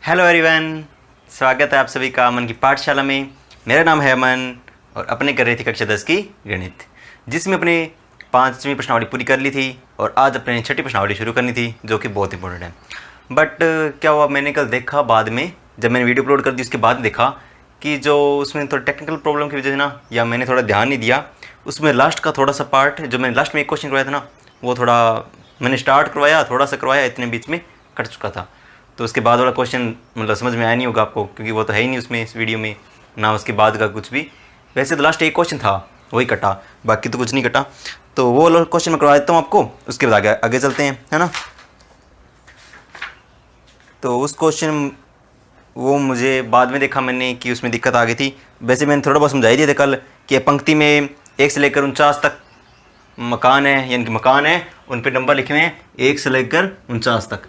Hello everyone, स्वागत है आप सभी का अमन की पाठशाला में। मेरा नाम है अमन और अपने कर रही थी कक्षा 10 की गणित, जिसमें अपने 5वीं प्रश्नावली पूरी कर ली थी और आज अपने 6ठी प्रश्नावली शुरू करनी थी, जो कि बहुत इंपॉर्टेंट है। बट क्या हुआ, मैंने कल देखा बाद में, जब मैंने वीडियो अपलोड कर दी उसके बाद देखा कि जो उसमें थोड़ा टेक्निकल प्रॉब्लम की वजह से ना, या मैंने थोड़ा ध्यान नहीं दिया, उसमें लास्ट का थोड़ा सा पार्ट, जो मैंने लास्ट में एक क्वेश्चन करवाया था ना, वो थोड़ा मैंने स्टार्ट करवाया, थोड़ा सा करवाया, इतने बीच में कट चुका था। तो उसके बाद वाला क्वेश्चन मतलब समझ में आया नहीं होगा आपको, क्योंकि वो तो है ही नहीं उसमें, इस वीडियो में ना उसके बाद का कुछ भी। वैसे तो लास्ट एक क्वेश्चन था, वही कटा, बाकी तो कुछ नहीं कटा। तो वो क्वेश्चन मैं करवा देता हूँ आपको, उसके बाद आगे चलते हैं, है ना। तो उस क्वेश्चन वो मुझे बाद में देखा मैंने कि उसमें दिक्कत आ गई थी। वैसे मैंने थोड़ा बहुत समझाई दिया था कल कि पंक्ति में 1 से लेकर 49 तक मकान है, यानी कि मकान है, उन पर नंबर लिखे हुए हैं 1 से लेकर 49 तक,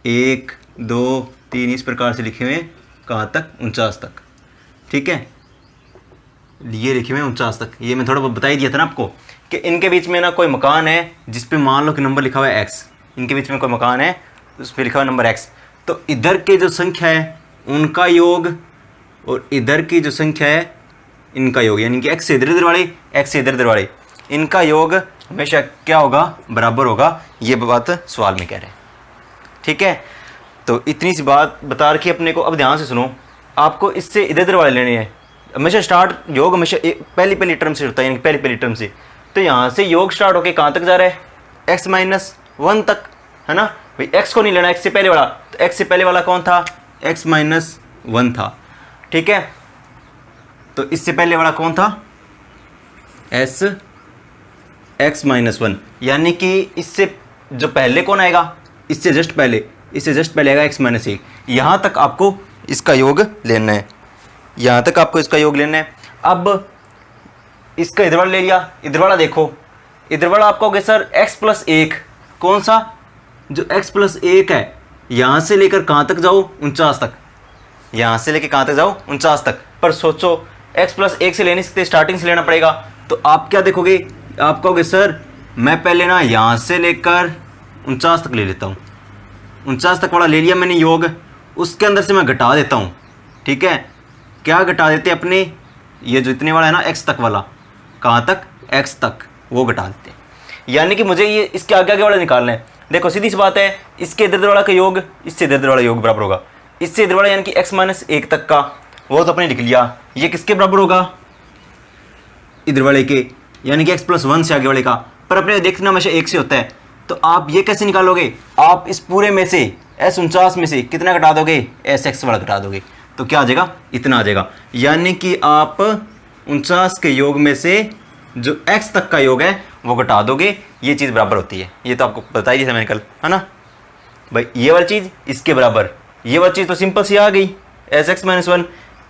1 2 3 इस प्रकार से लिखे हुए हैं, कहाँ तक, 49 तक। ठीक है, ये लिखे हुए हैं 49 तक। ये मैं थोड़ा बहुत बता ही दिया था ना आपको कि इनके बीच में ना कोई मकान है जिस पे मान लो कि नंबर लिखा हुआ है x, इनके बीच में कोई मकान है उस पर लिखा हुआ नंबर x। तो इधर के जो संख्या है उनका योग और इधर की जो संख्या है इनका योग, यानी कि x से इधर इधर वाले, x से इधर इधर वाले, इनका योग हमेशा क्या होगा, बराबर होगा। ये बात सवाल में कह रहे हैं। ठीक है, तो इतनी सी बात बता रखी अपने को। अब ध्यान से सुनो, आपको इससे इधर इधर वाले लेने हैं। हमेशा स्टार्ट योग हमेशा पहली टर्म से होता है, यानी पहली टर्म से। तो यहाँ से योग स्टार्ट होके कहाँ तक जा रहा है, x-1 तक, है ना भाई। x को नहीं लेना, x से पहले वाला, तो x से पहले वाला कौन था, x-1 था। ठीक है, तो इससे पहले वाला कौन था, x-1, यानी कि इससे जो पहले कौन आएगा, इससे जस्ट पहले आएगा x-1। यहाँ तक आपको इसका योग लेना है, यहाँ तक आपको इसका योग लेना है। अब इसका इधर वाला ले लिया, इधर वाला देखो, इधर वाला आपका हो गया सर x+1, कौन सा, जो x+1 है, यहाँ से लेकर कहाँ तक जाओ, 49 तक, यहाँ से लेकर कहाँ तक जाओ, 49 तक। पर सोचो x+1 से लेने से स्टार्टिंग से लेना पड़ेगा, तो आप क्या देखोगे, आप कहोगे सर मैं पहले ना यहाँ से लेकर 49 तक ले लेता हूँ, 49 तक वाला ले लिया मैंने योग, उसके अंदर से मैं घटा देता हूँ। ठीक है, क्या घटा देते हैं अपने, ये जो इतने वाला है ना x तक वाला, कहाँ तक, x तक, वो घटा देते हैं। यानी कि मुझे ये इसके आगे आगे वाला निकालना है। देखो सीधी सी बात है, इसके इधर वाला का योग इससे इधर वाला योग बराबर होगा, इससे इधर वाला यानी कि x-1 तक का, वो तो अपने लिख लिया। ये किसके बराबर होगा, इधर वाले के, यानी कि x+1 से आगे वाले का। पर अपने देखना हमेशा 1 से होता है, तो आप ये कैसे निकालोगे, आप इस पूरे में से s49 में से कितना घटा दोगे, sx वाला घटा दोगे, तो क्या आ जाएगा, इतना आ जाएगा। यानी कि आप 49 के योग में से जो x तक का योग है वो घटा दोगे, ये चीज़ बराबर होती है। ये तो आपको बताई थी मैंने कल, है ना भाई। ये वाली चीज़ इसके बराबर, ये वाली चीज़ तो सिंपल सी आ गई, sx-1।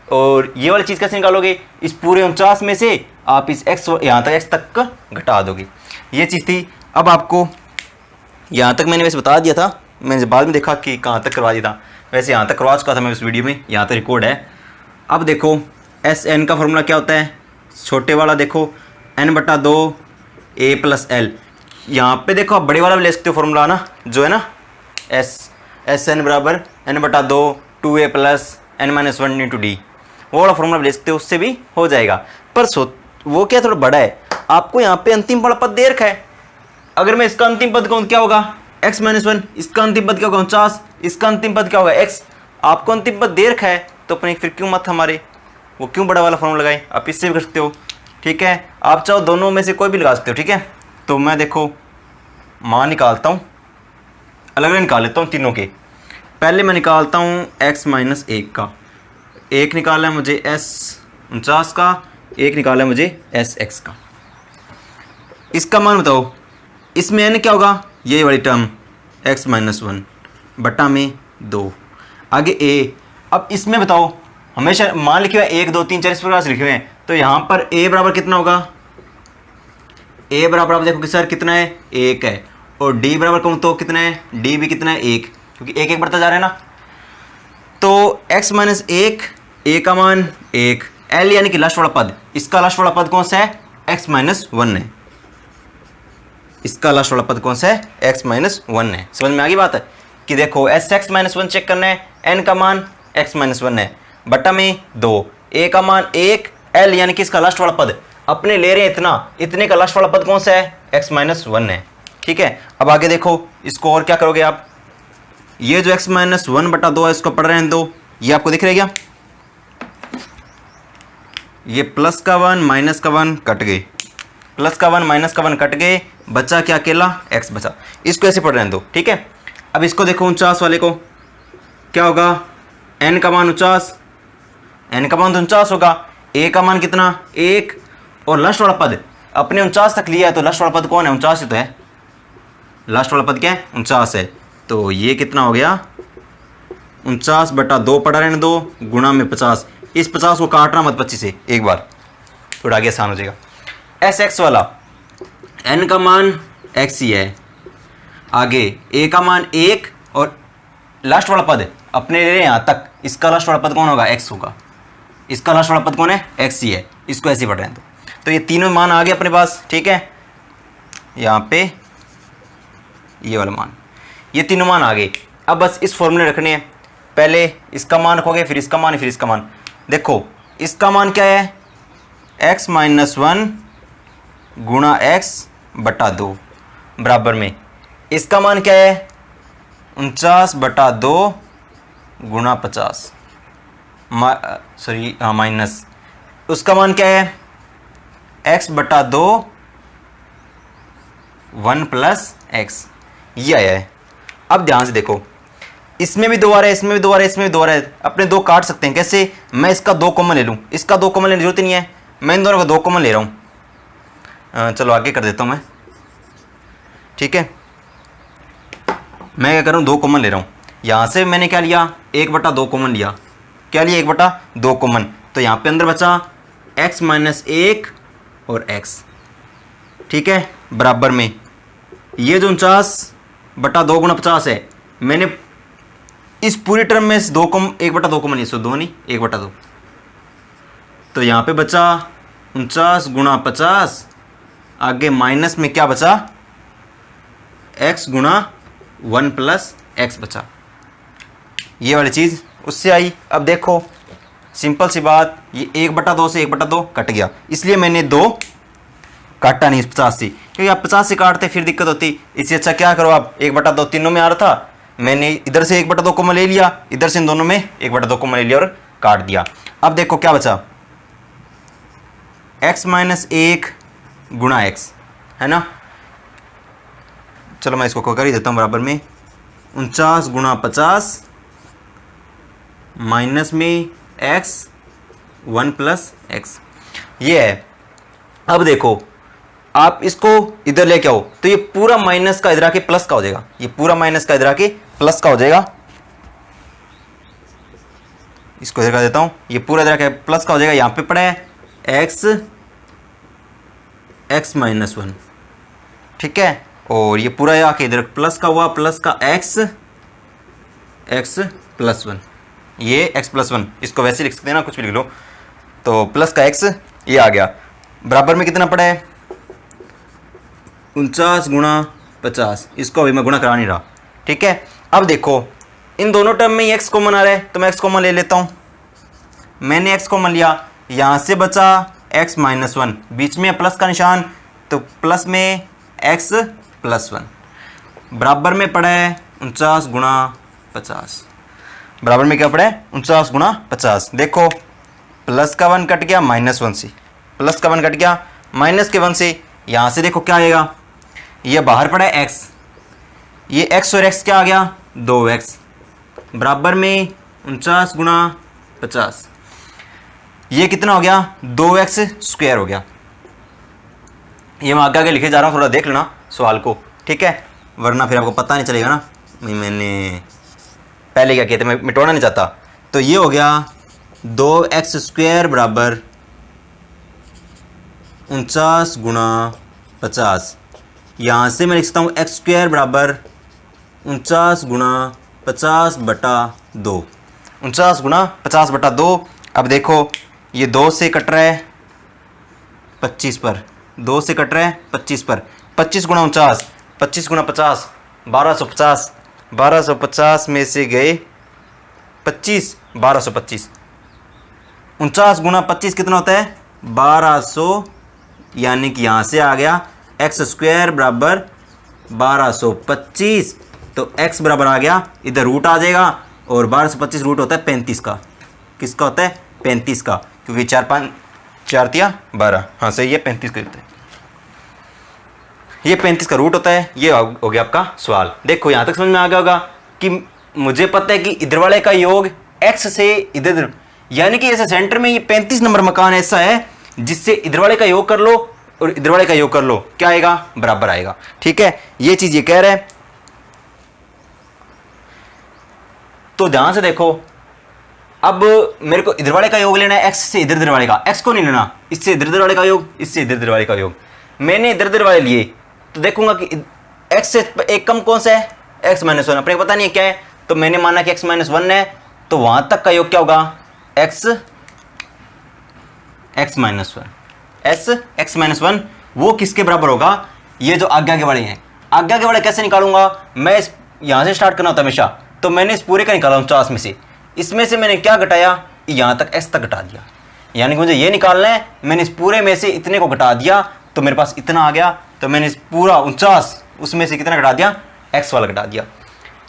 और ये वाली चीज़ कैसे निकालोगे, इस पूरे 49 में से आप इस x यहाँ तक, x तक का घटा दोगे, ये चीज़ थी। अब आपको यहाँ तक मैंने वैसे बता दिया था, मैंने बाद में देखा कि कहाँ तक करवा दिया था, वैसे यहाँ तक करवा चुका था मैं उस वीडियो में, यहाँ तक रिकॉर्ड है। अब देखो SN का फॉर्मूला क्या होता है, छोटे वाला देखो n/2 a+l। यहाँ पे देखो आप बड़े वाला भी ले सकते हो फॉर्मूला ना, जो है ना SN बराबर n/2 2a + n-1 × d, वो वाला फॉर्मूला भी ले सकते हो, उससे भी हो जाएगा। पर वो क्या थोड़ा बड़ा है, आपको यहाँ पे अंतिम वाला पद दे रखा है। अगर मैं इसका अंतिम पद कौन क्या होगा, x-1, इसका अंतिम पद क्या होगा 49, इसका अंतिम पद क्या होगा x। आपको अंतिम पद दे रखा है, तो अपने फिर क्यों मत हमारे वो क्यों बड़ा वाला फॉर्मूला लगाए, आप इससे भी कर सकते हो। ठीक है, आप चाहो दोनों में से कोई भी लगा सकते हो। ठीक है, तो मैं देखो मान निकालता हूँ, अलग अलग निकाल लेता हूँ तीनों के। पहले मैं निकालता हूँ x-1 का, एक निकालना है मुझे s49 का, एक निकालना है मुझे sx का। इसका मान बताओ, इसमें n क्या होगा, ये वाली टर्म x-1 बटा में 2, आगे a। अब इसमें बताओ, हमेशा मान लिखे हुए 1 2 3 4 इस प्रकार से लिखे हुए हैं, तो यहाँ पर a बराबर कितना होगा, a बराबर आप देखो कि सर कितना है, 1 है। और d बराबर कौन तो कितना है, d भी कितना है, 1, क्योंकि 1 1 बढ़ता जा रहा है ना। तो x-1, a का मान 1, l यानी कि लास्ट वाला पद, इसका लास्ट वाला पद कौन सा है, x-1 है, इसका लास्ट वाला पद कौन सा है, x-1 है। समझ में आ गई बात है कि देखो S X minus one check करना है, एन का मान एक्स माइनस वन है, बटा में 2, ए का मान 1, एल यानी कि इसका लास्ट वाला पद अपने ले रहे हैं इतना, इतने का लास्ट वाला पद कौन सा है, एक्स माइनस वन है। ठीक है, अब आगे देखो इसको और क्या करोगे आप, ये जो एक्स माइनस वन बटा 2 है इसको पढ़ रहे हैं 2, ये आपको दिख रहा है क्या, ये प्लस का 1 माइनस का 1 कट गए, प्लस का 1 माइनस का 1 कट गए, बचा क्या, अकेला एक्स बचा, इसको ऐसे पढ़ रहे हैं 2। ठीक है, अब इसको देखो 49 वाले को क्या होगा, एन का मान 49, एन का मान तो 49 होगा, ए का मान कितना 1, और लास्ट वाला पद अपने 49 तक लिया है, तो लास्ट वाला पद कौन है, 49 ही तो है, लास्ट वाला पद क्या है 49 है, तो ये कितना हो गया 49 बटा 2 पढ़ा रहे 2 गुणा में 50, इस 50 को काटना मत 25 से, एक बार थोड़ा आगे आसान हो जाएगा। एस एक्स वाला एन का मान एक्स ही है, आगे ए का मान 1 और लास्ट वाला पद अपने ले रहे हैं यहाँ तक, इसका लास्ट वाला पद कौन होगा, एक्स होगा, इसका लास्ट वाला पद कौन है, एक्स ही है, इसको ऐसे पढ़ रहे हैं तो ये तीनों मान आ गए अपने पास। ठीक है, यहाँ पे ये वाला मान, ये तीनों मान आ गए, अब बस इस फॉर्मूले रखने हैं, पहले इसका मान रखोगे फिर इसका मान फिर इसका मान, देखो इसका मान क्या है x माइनस वन गुणा एक्स बटा 2 बराबर में इसका मान क्या है 49 बटा 2 गुणा 50 सॉरी हाँ माइनस, उसका मान क्या है x बटा 2 1 प्लस एक्स, ये आया है। अब ध्यान से देखो इसमें भी 2 आ रहा है, इसमें भी 2 आ रहा है, इसमें भी 2 आ रहा है, अपने 2 काट सकते हैं कैसे, मैं इसका 2 कॉमन ले लूँ, इसका 2 कॉमन लेने की जरूरत ही नहीं है, मैं इन दोनों का 2 कॉमन ले रहा हूँ, चलो आगे कर देता हूँ मैं। ठीक है, मैं क्या कर रहा हूँ 2 कॉमन ले रहा हूँ, यहाँ से मैंने क्या लिया 1 बटा 2 कॉमन लिया, क्या लिया 1 बटा 2 कॉमन, तो यहाँ पे अंदर बचा x माइनस 1 और x। ठीक है, बराबर में ये जो 49 बटा 2 गुणा 50 है, मैंने इस पूरी टर्म में 2 कॉमन 1 बटा 2 कॉमन लिया, सो 2 नहीं 1 बटा 2, तो यहाँ पे बचा 49 गुणा 50, आगे माइनस में क्या बचा x गुणा 1 प्लस एक्स बचा, ये वाली चीज़ उससे आई। अब देखो सिंपल सी बात, ये 1 बटा 2 से 1 बटा 2 कट गया, इसलिए मैंने 2 काटा नहीं 50 से, क्योंकि आप 50 से काटते फिर दिक्कत होती, इससे अच्छा क्या करो आप 1 बटा 2 तीनों में आ रहा था, मैंने इधर से 1 बटा 2 कॉमन ले लिया, इधर से इन दोनों में 1 बटा 2 कॉमन ले लिया और काट दिया। अब देखो क्या बचा x माइनस 1 गुणा एक्स, है ना, चलो मैं इसको कर ही देता हूँ बराबर में 49 गुणा 50 माइनस में x 1 प्लस एक्स, ये है। अब देखो आप इसको इधर लेके आओ तो ये पूरा माइनस का इधर आके प्लस का हो जाएगा, ये पूरा माइनस का इधर आके प्लस का हो जाएगा, इसको इधर कर देता हूं, ये पूरा इधर आके प्लस का हो जाएगा, यहां पे पड़ा है x माइनस 1। ठीक है, और ये पूरा आके इधर प्लस का हुआ, प्लस का x प्लस 1, ये x प्लस 1, इसको वैसे लिख सकते हैं ना, कुछ भी लिख लो, तो प्लस का x ये आ गया, बराबर में कितना पड़ा है 49 गुणा 50, इसको अभी मैं गुणा करा नहीं रहा। ठीक है, अब देखो इन दोनों टर्म में x कॉमन आ रहा है, तो मैं x कॉमन ले लेता हूँ, मैंने x कॉमन लिया, यहाँ से बचा x माइनस 1, बीच में प्लस का निशान, तो प्लस में x प्लस 1, बराबर में पड़ा है 49 गुणा 50, बराबर में क्या पड़ा है 49 गुणा 50। देखो प्लस का 1 कट गया माइनस 1 से, प्लस का 1 कट गया माइनस के 1 से, यहाँ से देखो क्या आएगा, ये बाहर पड़ा है x, ये x और x क्या आ गया 2x, बराबर में 49 गुणा 50, ये कितना हो गया 2x स्क्वायर हो गया। ये मैं आगे आगे लिखे जा रहा हूँ, थोड़ा देख लेना सवाल को, ठीक है, वरना फिर आपको पता नहीं चलेगा ना मैंने पहले क्या किया था, मैं मिटाना नहीं चाहता। तो ये हो गया 2x स्क्वायर बराबर 49 गुणा 50, यहाँ से मैं लिख सकता हूँ एक्स स्क्वायर बराबर 49 गुणा 50 बटा 2, 49 गुणा 50 बटा 2। अब देखो ये 2 से कट रहा है 25 पर, 2 से कट रहा है 25 पर, 25 गुणा 49, 25 गुणा 50 1250, 1250 में से गए 25, 1225, 49 गुना 25 कितना होता है 1200, यानी कि यहाँ से आ गया एक्स स्क्वायर बराबर 1225। तो एक्स बराबर आ गया, इधर रूट आ जाएगा, और 1225 रूट होता है 35 का। किसका होता है 35 का, क्योंकि 4 5 4 तिया 12, हाँ सही है 35 का होता है, ये 35 का रूट होता है। ये हो गया आपका सवाल। देखो यहाँ तक समझ में आ गया होगा कि मुझे पता है कि इधर वाले का योग x से इधर, यानी कि ऐसे सेंटर में ये 35 नंबर मकान ऐसा है जिससे इधर वाले का योग कर लो और इधर वाले का योग कर लो, क्या आएगा बराबर आएगा। ठीक है, ये चीज ये कह रहा है। तो ध्यान से देखो, अब मेरे को इधर वाले का योग लेना है x से इधर वाले का, x को नहीं लेना, इससे इधर वाले का योग, इससे इधर वाले का योग। मैंने इधर वाले लिए तो देखूंगा कि x से एक कम कौन सा है x माइनस 1, अपने को पता नहीं है क्या है, तो मैंने माना कि x माइनस 1 है, तो वहां तक का योग क्या होगा x माइनस 1, x माइनस 1 वो किसके बराबर होगा, ये जो आगे आगे वाले हैं। आगे आगे वाले कैसे निकालूंगा मैं, यहां से स्टार्ट करना होता है हमेशा, तो मैंने इस पूरे का निकाला 49 में से, इसमें से मैंने क्या घटाया, यहां तक x तक घटा दिया, यानी कि मुझे ये निकालना है, मैंने इस पूरे में से इतने को घटा दिया तो मेरे पास इतना आ गया, तो मैंने इस पूरा 49 उसमें से कितना घटा दिया, x वाला घटा दिया।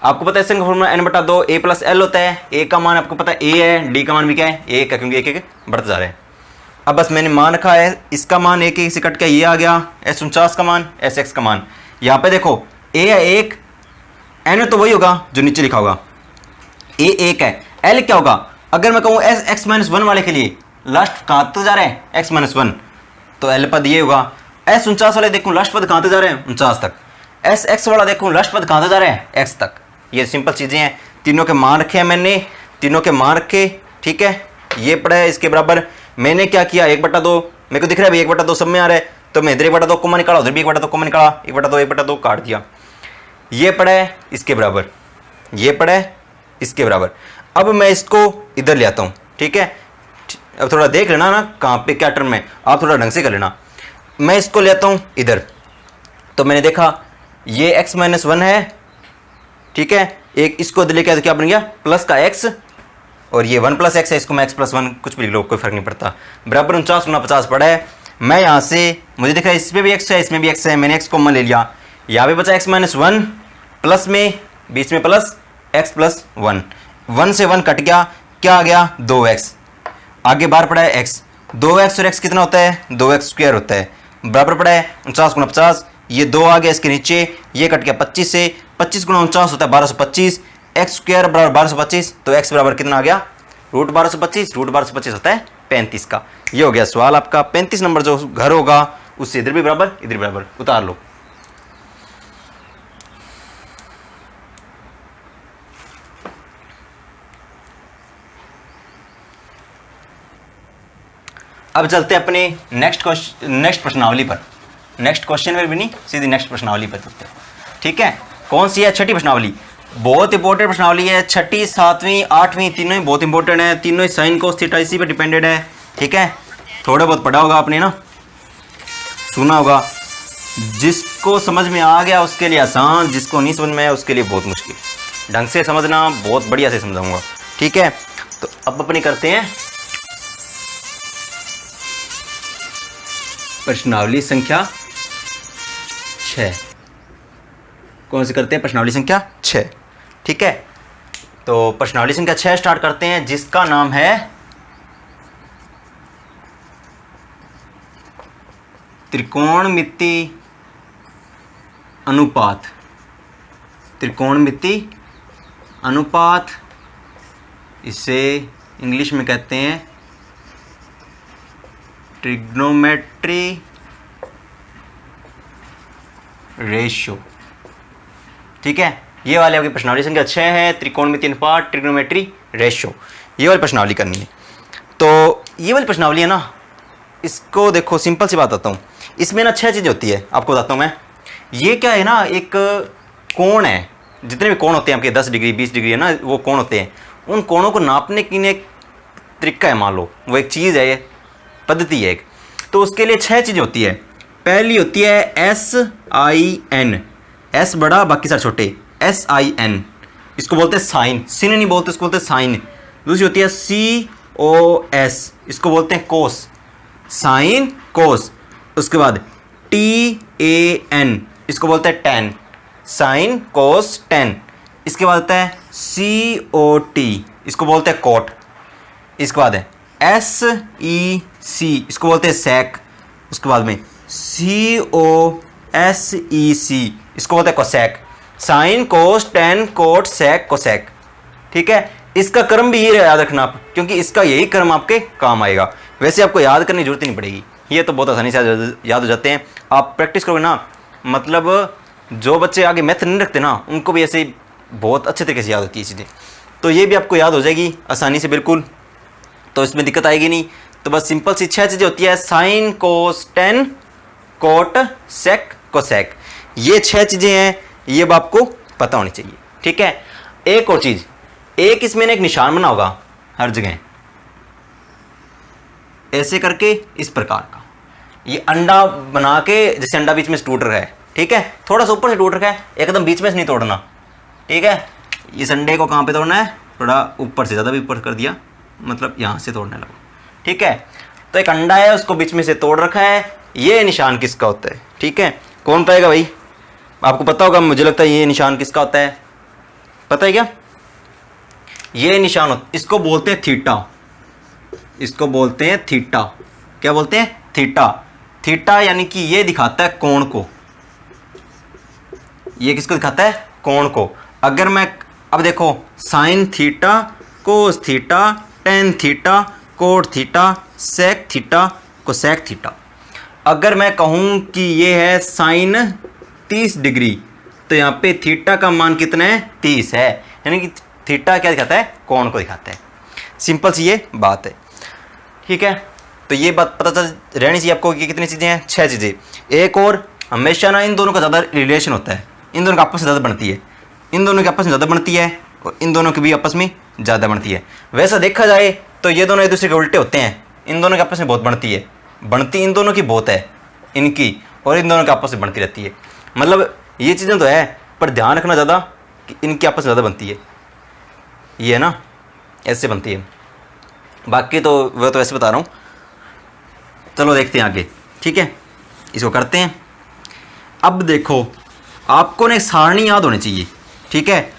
आपको पता है इसका फॉर्मूला n/2 a + l होता है। a का मान आपको पता है a है, d का मान भी क्या है 1 है, क्योंकि एक एक बढ़ते जा रहे हैं। अब बस मैंने मान रखा है, इसका मान 1 से कट के ये आ गया, s49 का मान, sx का मान। यहाँ पे देखो a है 1, n तो वही होगा जो नीचे लिखा होगा, a 1 है, l क्या होगा, अगर मैं कहूँ x माइनस 1 वाले के लिए लास्ट कहाँ तक जा रहे हैं x माइनस 1, तो l पद ये होगा। s49 वाले देखूँ लास्ट पद कहाँ तक जा रहे हैं 49 तक, sx वाला देखूँ लास्ट पद कहाँ तक जा रहे हैं x तक। ये सिंपल चीज़ें हैं, तीनों के मान रखे हैं मैंने, तीनों के मान रखे, ठीक है। ये पड़ा है इसके बराबर, मैंने क्या किया 1/2, मेरे को दिख रहा है भाई 1/2 सब में आ रहा है, तो मैं इधर 1/2 कॉमन निकाला, उधर भी 1/2 कॉमन निकाला, 1/2 काट दिया। ये पड़ा है इसके बराबर, ये पड़ा है इसके बराबर। अब मैं इसको इधर ले आता हूँ, ठीक है। अब थोड़ा देख लेना ना कहाँ पे क्या टर्म है, आप थोड़ा ढंग से कर लेना। मैं इसको ले आता हूँ इधर, तो मैंने देखा ये x माइनस 1 है, ठीक है, एक इसको इधर लेके आया तो क्या बन गया प्लस का x, और ये 1 + x है, इसको मैं x + 1 कुछ भी लिख लो, कोई फर्क नहीं पड़ता, बराबर 49 गुना 50 पड़ा है। मैं यहाँ से मुझे दिख रहा है इसमें भी x है, इसमें भी x है, मैंने x कॉमन ले लिया, यहाँ पे बचा x माइनस 1 प्लस में बीच में प्लस x + 1, 1 से 1 कट गया, क्या आ गया 2x, आगे बाहर पड़ा है x, 2x और x कितना होता है 2x² होता है, बराबर पड़ा है 49 गुना 50, ये 2 आ गया इसके नीचे, ये कट गया 25 से, 25 गुना 49 होता है 1225, x² बराबर 1225, तो x बराबर कितना आ गया √1225, √1225 होता है 35 का। ये हो गया सवाल आपका। 35 नंबर जो घर होगा उससे इधर भी बराबर इधर भी बराबर, उतार लो। अब चलते हैं अपने नेक्स्ट प्रश्नावली पर, नेक्स्ट क्वेश्चन में भी नहीं, सीधी नेक्स्ट प्रश्नावली पर चलते हैं, ठीक है। कौन सी है, छठी प्रश्नावली, बहुत इंपॉर्टेंट प्रश्नावली है, छठी 7वीं 8वीं तीनों ही बहुत इंपॉर्टेंट है, तीनों ही साइन कोस थीटा इसी पे डिपेंडेड है, ठीक है। थोड़ा बहुत पढ़ा होगा आपने ना, सुना होगा, जिसको समझ में आ गया उसके लिए आसान, जिसको नहीं समझ में आया उसके लिए बहुत मुश्किल, ढंग से समझना, बहुत बढ़िया से समझाऊंगा, ठीक है। तो अब अपनी करते हैं प्रश्नावली संख्या 6। कौन सी करते हैं, प्रश्नावली संख्या 6, ठीक है। तो प्रश्नावली संख्या 6 स्टार्ट करते हैं, जिसका नाम है त्रिकोणमिति अनुपात। त्रिकोणमिति अनुपात, इसे इंग्लिश में कहते हैं ट्रिग्नोमेट्री रेशियो, ठीक है। ये वाले आपकी प्रश्नावली संख्या 6 है, त्रिकोणमिति अनुपात ट्रिग्नोमेट्री रेशियो, ये वाली प्रश्नावली करनी है। तो ये वाली प्रश्नावली है ना, इसको देखो सिंपल सी बात बताता हूँ, इसमें ना 6 चीज़ें होती है, आपको बताता हूँ मैं। ये क्या है ना, एक कोण है, जितने भी कोण होते हैं आपके 10 डिग्री 20 डिग्री है ना, वो कोण होते हैं, उन कोणों को नापने की एक तरीका है, मान लो वो एक चीज़ है, पद्धति है एक। तो उसके लिए 6 चीज़ें होती है। पहली होती है SIN, S बड़ा बाकी सारे छोटे, SIN, इसको बोलते हैं साइन, सिन नहीं बोलते, इसको बोलते हैं साइन। दूसरी होती है COS, इसको बोलते हैं कोस, साइन कोस। उसके बाद TAN, इसको बोलते हैं टैन, साइन कोस टैन। इसके बाद आता है COT, इसको बोलते हैं कोट। इसके बाद है SEC, इसको बोलते हैं सेक। उसके बाद में COSEC, इसको बोलते हैं cosec, sine cos tan cot sec cosec. ठीक है, इसका क्रम भी ये याद रखना आप, क्योंकि इसका यही क्रम आपके काम आएगा। वैसे आपको याद करने की जरूरत ही नहीं पड़ेगी, ये तो बहुत आसानी से याद हो जाते हैं। आप प्रैक्टिस करोगे ना, मतलब जो बच्चे आगे मैथ नहीं रखते ना, उनको भी ऐसे बहुत अच्छे तरीके से याद होती है चीज़ें। तो ये भी आपको याद हो जाएगी आसानी से बिल्कुल, तो इसमें दिक्कत आएगी नहीं। तो बस सिंपल सी 6 चीज़ें होती है, sine cos tan cot sec cosec, ये 6 चीज़ें हैं, ये अब आपको पता होनी चाहिए। ठीक है, एक और चीज़, एक इसमें एक निशान बना होगा हर जगह ऐसे करके, इस प्रकार का। ये अंडा बना के, जैसे अंडा बीच में से टूट रहा है, ठीक है, थोड़ा सा ऊपर से टूट रहा है, एकदम बीच में से नहीं तोड़ना। ठीक है, इस अंडे को कहाँ पे तोड़ना है, थोड़ा ऊपर से, ज़्यादा भी ऊपर कर दिया, मतलब यहाँ से तोड़ने लगो। ठीक है, तो एक अंडा है, उसको बीच में से तोड़ रखा है, ये निशान किसका होता है? ठीक है, कौन पाएगा भाई? आपको पता होगा, मुझे लगता है ये निशान किसका होता है, पता है क्या? ये निशान इसको बोलते हैं थीटा, इसको बोलते हैं थीटा। क्या बोलते हैं? थीटा। थीटा यानी कि ये दिखाता है कोण को, ये किसको दिखाता है? कोण को। अगर मैं, अब देखो, sine theta cos theta tan theta cot theta sec theta cosec theta. अगर मैं कहूँ कि ये है साइन 30 डिग्री, तो यहाँ पे थीटा का मान कितना है? 30 है, यानी कि थीटा क्या दिखाता है? कोण को दिखाता है। सिंपल सी ये बात है। ठीक है, तो ये बात पता चल रहनी चाहिए आपको कि कितनी चीज़ें हैं? 6 चीज़ें। एक और, हमेशा ना इन दोनों का ज़्यादा रिलेशन होता है, इन दोनों का आपस में ज़्यादा बनती है, इन दोनों की आपस में ज़्यादा बनती है, और इन दोनों की भी आपस में ज़्यादा बनती है। वैसा देखा जाए तो ये दोनों एक दूसरे के उल्टे होते हैं, इन दोनों की आपस में बहुत बनती है, बनती इन दोनों की बहुत है इनकी, और इन दोनों की आपस में बनती रहती है। मतलब ये चीज़ें तो है, पर ध्यान रखना ज़्यादा कि इनकी आपस में ज़्यादा बनती है, ये है ना, ऐसे बनती है। बाकी तो वह तो ऐसे बता रहा हूँ। चलो देखते हैं आगे। ठीक है, इसको करते हैं। अब देखो, आपको ना एक सारणी याद होनी चाहिए। ठीक है,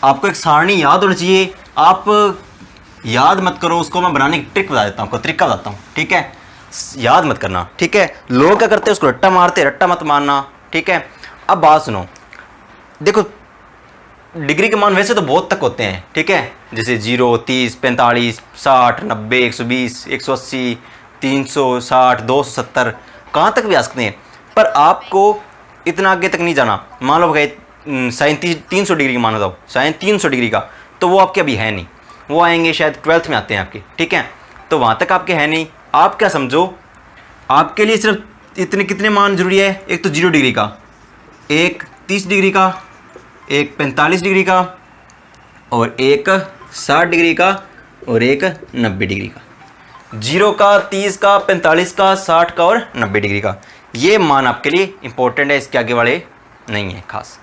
आपको एक सारणी याद होनी चाहिए। आप याद मत करो उसको, मैं बनाने की ट्रिक बता देता हूँ, आपको तरीका बताता हूँ। ठीक है, याद मत करना। ठीक है, लोग क्या करते हैं, उसको रट्टा मारते, रट्टा मत मारना। ठीक है, अब बात सुनो, देखो डिग्री के मान वैसे तो बहुत तक होते हैं। ठीक है, जैसे 0, 30, 45, 60, 90, 120, 180, 360, 270, कहाँ तक भी आ सकते हैं। पर आपको इतना आगे तक नहीं जाना। मान लो गए साइन 300 डिग्री का मान दो, साइन 300 डिग्री का, तो वो आपके अभी है नहीं, वो आएंगे शायद 12th में आते हैं आपके। ठीक है, तो वहाँ तक आपके है नहीं। आप क्या समझो, आपके लिए सिर्फ इतने कितने मान जरूरी है? एक तो 0 डिग्री का, एक 30 डिग्री का, एक 45 डिग्री का, और एक 60 डिग्री का, और एक 90 डिग्री का। 0 का, 30 का, 45 का, 60 का और 90 डिग्री का, ये मान आपके लिए इंपॉर्टेंट है, इसके आगे वाले नहीं है खास।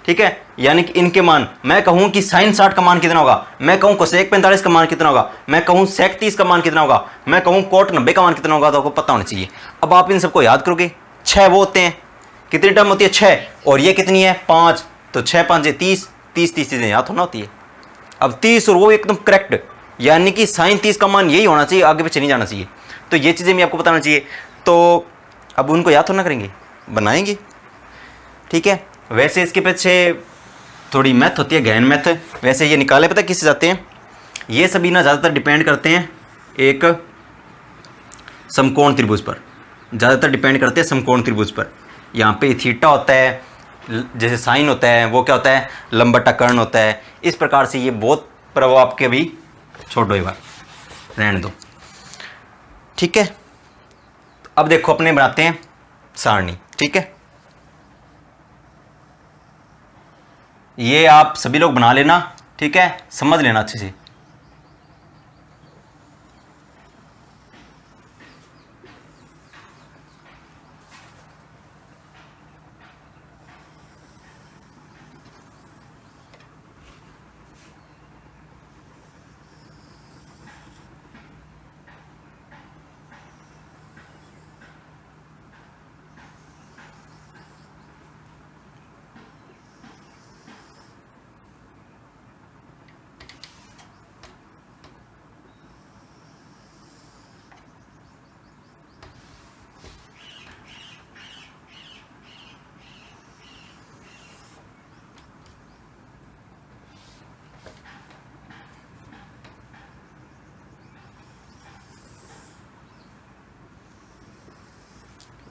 ठीक है, यानी कि इनके मान, मैं कहूँ कि साइन 60 का मान कितना होगा, मैं कहूँ कोसेक 45 का मान कितना होगा, मैं कहूँ सेक 30 का मान कितना होगा, मैं कहूँ कोट 90 का मान कितना होगा, तो आपको पता होना चाहिए। अब आप इन सबको याद करोगे। 6 वो होते हैं, कितनी टर्म होती है? 6, और ये कितनी है? 5, तो 6 5 30, 30 चीज़ें याद होना होती है। अब 30 और वो एकदम करेक्ट, यानी कि साइन 30 का मान यही होना चाहिए, आगे पीछे नहीं जाना चाहिए। तो ये चीज़ें भी आपको बताना चाहिए। तो अब उनको याद थोड़ा ना करेंगे, बनाएंगे। ठीक है, वैसे इसके पीछे थोड़ी मैथ होती है, गहन मैथ। वैसे ये निकाले पता किससे जाते हैं? ये सभी ना ज़्यादातर डिपेंड करते हैं एक समकोण त्रिभुज पर, ज़्यादातर डिपेंड करते हैं समकोण त्रिभुज पर। यहाँ पे थीटा होता है, जैसे साइन होता है, वो क्या होता है? लंबवटा कर्ण होता है। इस प्रकार से ये बहुत प्रभाव आपके भी छोड़ो, एक बार रहने दो। ठीक है, अब देखो अपने बनाते हैं सारणी। ठीक है, ये आप सभी लोग बना लेना। ठीक है, समझ लेना अच्छे से।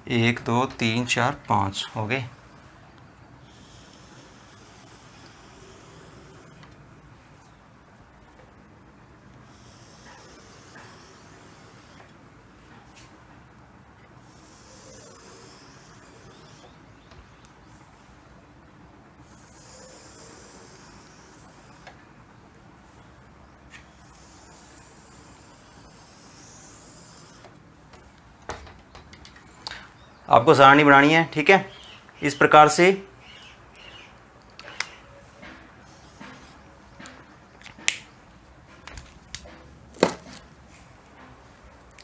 1 2 3 4 5 हो गए। आपको सारणी बनानी है, ठीक है, इस प्रकार से।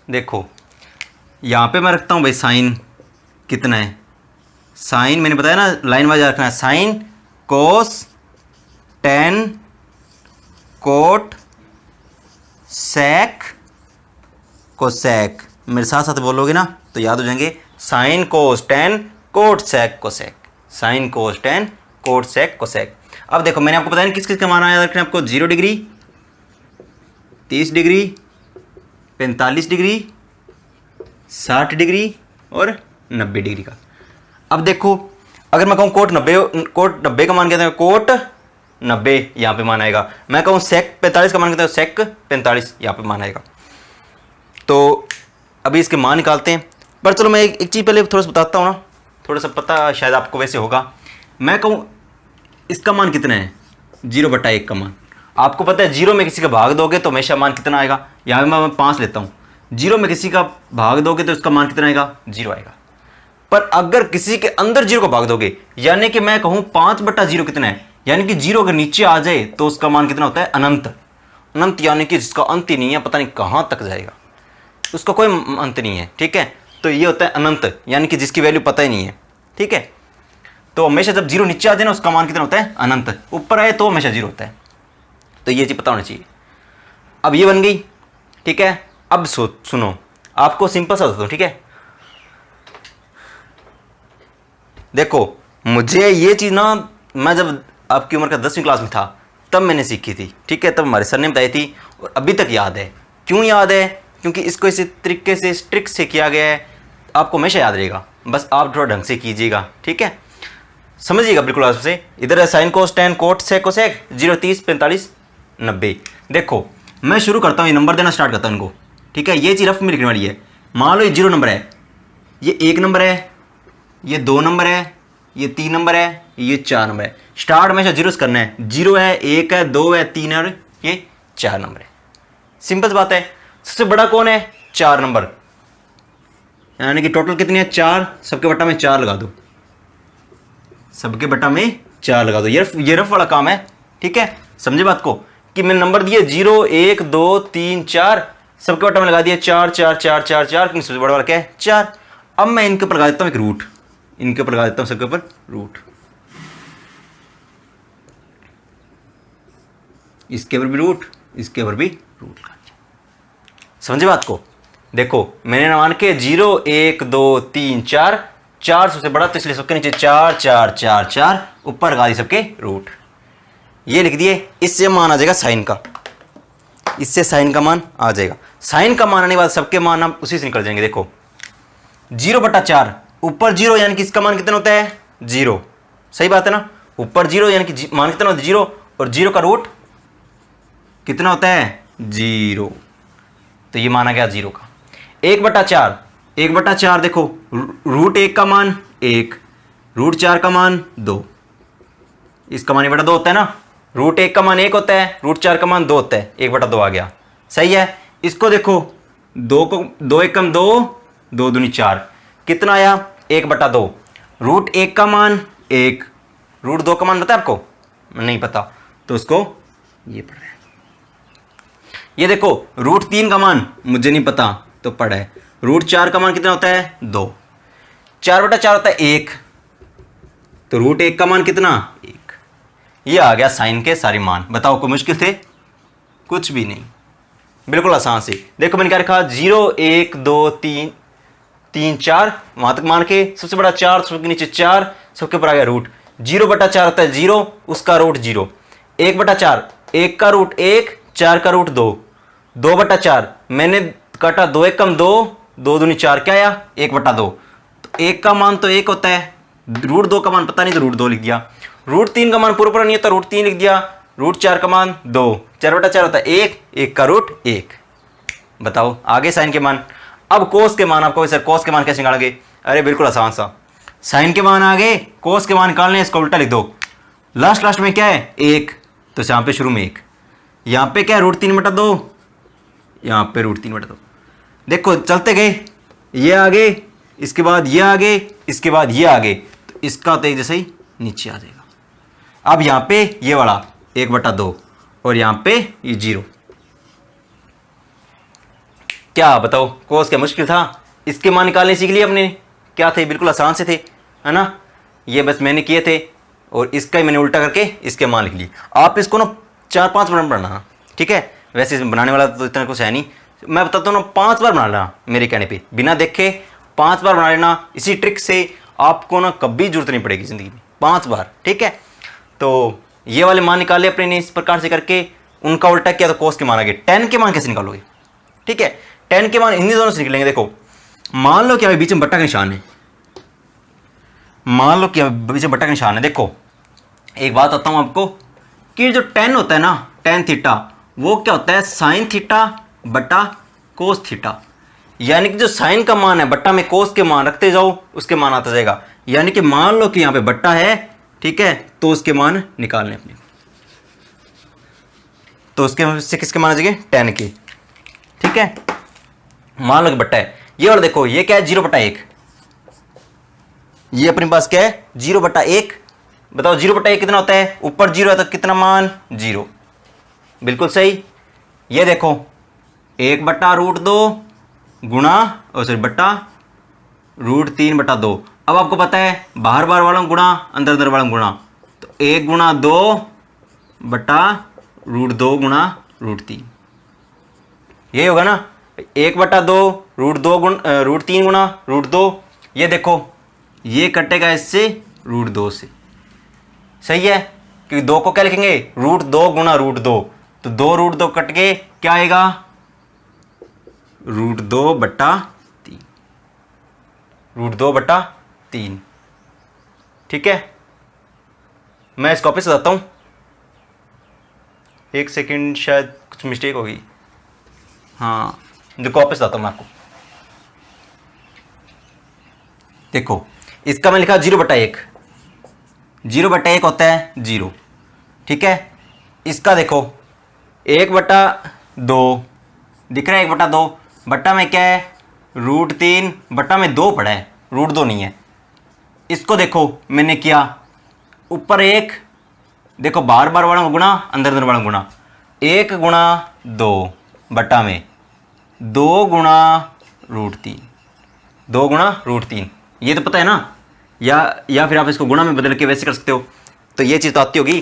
देखो यहाँ पे मैं रखता हूँ भाई साइन कितना है, साइन मैंने बताया ना लाइन वाइज रखना है, sine cos tan cot sec cosec. मेरे साथ साथ बोलोगे ना तो याद हो जाएंगे, sine cos tan cot sec cosec, sine cos tan cot sec cosec. अब देखो मैंने आपको बताया किस किस का मान याद रखना है आपको, 0 डिग्री, 30 डिग्री, 45 डिग्री, 60 डिग्री और 90 डिग्री का। अब देखो अगर मैं कहूँ कोट 90 का मान कहते हैं, कोट 90 यहाँ पे मान आएगा। मैं कहूँ सेक 45 का मान कहते हैं, सेक 45 यहाँ पे मान आएगा। तो अभी इसके मान निकालते हैं, पर चलो मैं एक चीज़ पहले थोड़ा सा बताता हूँ ना, थोड़ा सा पता शायद आपको वैसे होगा। मैं कहूँ इसका मान कितना है, 0/1 का मान। आपको पता है 0 में किसी का भाग दोगे तो हमेशा मान कितना आएगा, यहाँ पे मैं 5 लेता हूँ, 0 में किसी का भाग दोगे तो इसका मान कितना आएगा, 0 आएगा। पर अगर किसी के अंदर 0 को भाग दोगे, यानी कि मैं कहूँ 5/0 कितना है, यानी कि 0 अगर नीचे आ जाए तो उसका मान कितना होता है, अनंत। अनंत यानी कि जिसका अंत ही नहीं है, पता नहीं कहाँ तक जाएगा, उसका कोई अंत नहीं है, ठीक है। तो ये होता है अनंत, यानी कि जिसकी वैल्यू पता ही नहीं है, ठीक है। तो हमेशा जब 0 नीचे आ जाए ना उसका मान कितना होता है, अनंत। ऊपर आए तो हमेशा 0 होता है। तो ये चीज़ पता होना चाहिए। अब ये बन गई, ठीक है। अब सुनो, आपको सिंपल सा बताता हूँ, ठीक है। देखो मुझे ये चीज़ ना, मैं जब आपकी उम्र का 10वीं क्लास में था तब मैंने सीखी थी, ठीक है। तब हमारे सर ने बताई थी और अभी तक याद है। क्यों याद है, क्योंकि इसको इसी तरीके से ट्रिक से किया गया है, आपको हमेशा याद रहेगा। बस आप थोड़ा ढंग से कीजिएगा, ठीक है, समझिएगा बिल्कुल आप से। इधर है sine cos tan cot sec cosec, 0 30 45 90। देखो मैं शुरू करता हूँ, ये नंबर देना स्टार्ट करता हूँ इनको, ठीक है। ये चीज़ रफ में लिखने वाली है। मान लो ये 0 नंबर है, ये 1 नंबर है, ये 2 नंबर है, ये 3 नंबर है, ये 4 नंबर है। स्टार्ट हमेशा 0 से करना है। 0 है, 1 है, 2 है, 3 है और ये 4 नंबर है। सिंपल बात है। सबसे बड़ा कौन है, 4 नंबर, यानी कि टोटल कितनी है, 4। सबके बट्टा में 4 लगा दो, सबके बट्टा में 4 लगा दो। ये रफ वाला काम है, ठीक है। समझे बात को, कि मैंने नंबर दिए 0 1 2 3 4, सबके बट्टा में लगा दिया 4 4 4 4 4, क्योंकि सबसे बड़ा वाला क्या है, 4। अब मैं इनके ऊपर लगा देता हूँ एक रूट, इनके ऊपर लगा देता हूँ सबके ऊपर रूट, इसके ऊपर भी रूट, इसके ऊपर भी रूट। समझे बात को। देखो मैंने मान के 0 1 2 3 4, 4 सबसे बड़ा, तो इसलिए सबके नीचे 4 4 4 4, ऊपर लगा दी सबके रूट, ये लिख दिए। इससे मान आ जाएगा साइन का, इससे साइन का मान आ जाएगा। साइन का मान आने के बाद सबके मान हम उसी से निकल जाएंगे। देखो 0/4, ऊपर 0 यानी कि इसका मान कितना होता है, 0। सही बात है ना, ऊपर 0 यानी कि मान कितना होता है, 0, और 0 का रूट कितना होता है, 0। तो ये माना गया 0 का। 1/4, 1/4 देखो, रूट 1 का मान 1, रूट 4 का मान 2, इसका मान 1/2 होता है ना। रूट 1 का मान 1 होता है, रूट 4 का मान 2 होता है, 1/2 आ गया। सही है। इसको देखो 2 को 2 1 कम 2, 2 दूनी 4, कितना आया, 1/2। रूट 1 का मान 1, रूट 2 का मान पता है आपको, नहीं पता तो उसको ये पढ़ रहे हैं। ये देखो रूट 3 का मान मुझे नहीं पता तो पढ़ा है। रूट 4 का मान कितना होता है, 2। 4/4 होता है 1, तो रूट 1 का मान कितना, 1। ये आ गया साइन के सारे मान। बताओ कोई मुश्किल थे, कुछ भी नहीं, बिल्कुल आसान से। देखो मैंने क्या रखा, 0 1 2 3 3 4, वहां तक मान के सबसे बड़ा 4, सबके नीचे 4, सबके ऊपर आ गया रूट। 0/4 होता है 0, उसका रूट 0। 1/4, 1 का रूट 1, 4 का रूट 2। 2/4 मैंने काटा, 2 1 कम 2, 2 दूनी 4, क्या आया, 1/2। तो 1 का मान तो 1 होता है, √2 का मान पता नहीं तो √2 लिख दिया, √3 का मान पूरा नहीं होता, √3 लिख दिया, √4 का मान 2, 4/4 होता है 1, 1 का √1। बताओ आगे साइन के मान। अब कोस के मान, आपको सर कोस के मान कैसे निकालोगे? अरे बिल्कुल आसान सा, साइन के मान आ गए, कोस के मान निकालने, इसको उल्टा लिख दो। लास्ट में क्या है? 1, तो यहाँ पे शुरू में 1, यहाँ पे क्या है? √3/2, यहाँ पे √3/2। देखो चलते गए, ये आगे, इसके बाद ये आगे, इसके बाद ये आगे, तो इसका तो एक जैसे ही नीचे आ जाएगा। अब यहाँ पे ये वाला 1/2 और यहाँ पे ये 0। क्या बताओ कोस क्या मुश्किल था? इसके मान निकालने सीख लिए अपने, क्या थे? बिल्कुल आसान से थे, है ना? ये बस मैंने किए थे और इसका ही मैंने उल्टा करके इसके मान लिख लिए। आप इसको ना 4-5 बार बनाना, ठीक है? वैसे इसमें बनाने वाला तो इतना कुछ है नहीं, मैं बताता हूँ ना, 5 बार बना लेना मेरे कहने पे, बिना देखे 5 बार बना लेना। इसी ट्रिक से आपको ना कभी जरूरत नहीं पड़ेगी ज़िंदगी में, 5 बार, ठीक है? तो ये वाले मान निकाले अपने ने इस प्रकार से करके, उनका उल्टा किया तो कोस के मान आ गए। 10 के मान कैसे निकालोगे? ठीक है, 10 के मान इन्हीं दोनों से निकलेंगे। देखो मान लो कि अभी बीच में बट्टा का निशान है, मान लो कि बीच में बट्टा का निशान है। देखो एक बात बताता हूँ आपको कि जो 10 होता है ना, tan थीटा, वो क्या होता है? sin थीटा बटा cos थीटा। यानी कि जो साइन का मान है बट्टा में कोस के मान रखते जाओ, उसके मान आता जाएगा। यानी कि मान लो कि यहाँ पे बट्टा है, ठीक है, तो उसके मान निकालने अपने, तो उसके से किसके मान आ जाएंगे? 10 के, ठीक है? मान लो कि बट्टा है, ये और देखो ये क्या है? 0/1। ये अपने पास क्या है? 0/1। बताओ 0/1 कितना होता है? ऊपर 0 है तो कितना मान? 0। बिल्कुल सही। ये देखो 1/√2 गुणा और सॉरी बट्टा √3/2। अब आपको पता है बाहर बाहर वालों गुणा, अंदर अंदर वालों गुणा, तो 1 गुणा 2/√2 गुणा √3, यही होगा ना? 1/2 √3 गुणा √2। ये देखो ये कटेगा इससे √2 से, सही है? क्योंकि 2 को क्या लिखेंगे? √2 गुणा √2, तो 2 √2 कट के क्या आएगा? √2/3, √2/3, ठीक है? मैं इसको वापस बताता हूं, एक सेकंड, शायद कुछ मिस्टेक होगी। हाँ देखो वापस बताता हूं मैं आपको। देखो इसका मैं लिखा 0/1, 0/1 होता है 0, ठीक है? इसका देखो 1/2 दिख रहा है, 1/2 बट्टा में क्या है? √3, बट्टा में 2 पड़ा है, √2 नहीं है। इसको देखो मैंने किया ऊपर 1, देखो बार बार वाला गुणा, अंदर अंदर वाला गुणा, 1 गुणा 2 बट्टा में 2 गुणा √3, 2 गुणा √3, ये तो पता है ना? या फिर आप इसको गुणा में बदल के वैसे कर सकते हो। तो ये चीज़ तो आती होगी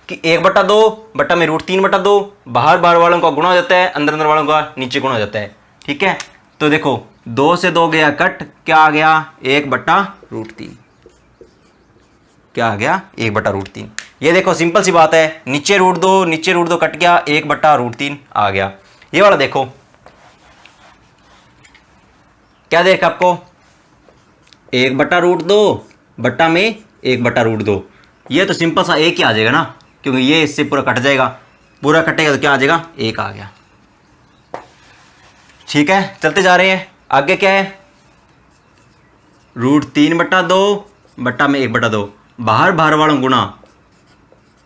कि 1/2 बट्टा में √3/2, बाहर बाहर वालों का गुणा हो जाता है, अंदर अंदर वालों का नीचे गुणा हो जाता है, ठीक है? तो देखो 2 से 2 गया कट, क्या आ गया? 1/√3, क्या आ गया? 1/√3। ये देखो सिंपल सी बात है, नीचे √2 कट गया, 1/√3 आ गया। ये वाला देखो क्या देखा आपको? 1/√2 बट्टा में 1/√2, ये तो सिंपल सा 1 ही आ जाएगा ना, क्योंकि ये इससे पूरा कट जाएगा, पूरा कटेगा तो क्या आ जाएगा? 1 आ गया, ठीक है? चलते जा रहे हैं आगे। क्या है? √3/2 बट्टा में 1/2, बाहर बाहर वालों गुणा,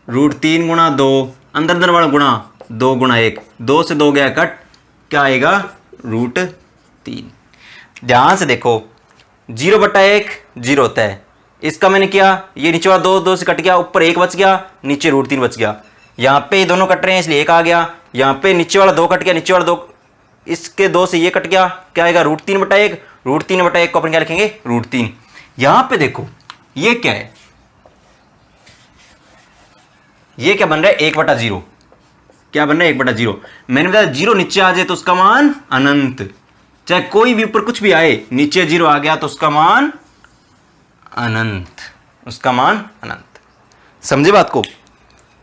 √3 गुणा 2, अंदर अंदर वालों गुणा, 2 गुणा 1, 2 से 2 गया कट, क्या आएगा? √3। ध्यान से देखो 0/1 0 होता है, इसका मैंने किया, ये नीचे वाला 2 से कट गया, ऊपर 1 बच गया, नीचे √3 बच गया। यहाँ पे ये दोनों कट रहे हैं इसलिए 1 आ गया, यहाँ पे नीचे वाला 2 कट गया, नीचे वाला 2, इसके 2 से ये कट गया, क्या आएगा? √3/1, √3/1 को अपन क्या लिखेंगे? √3। यहाँ पे देखो ये क्या है? ये क्या बन रहा है? 1/0। क्या बन रहा है? 1/0। मैंने बताया 0 नीचे आ जाए तो उसका मान अनंत, चाहे कोई भी ऊपर कुछ भी आए, नीचे 0 आ गया तो उसका मान अनंत, उसका मान अनंत। समझे बात को?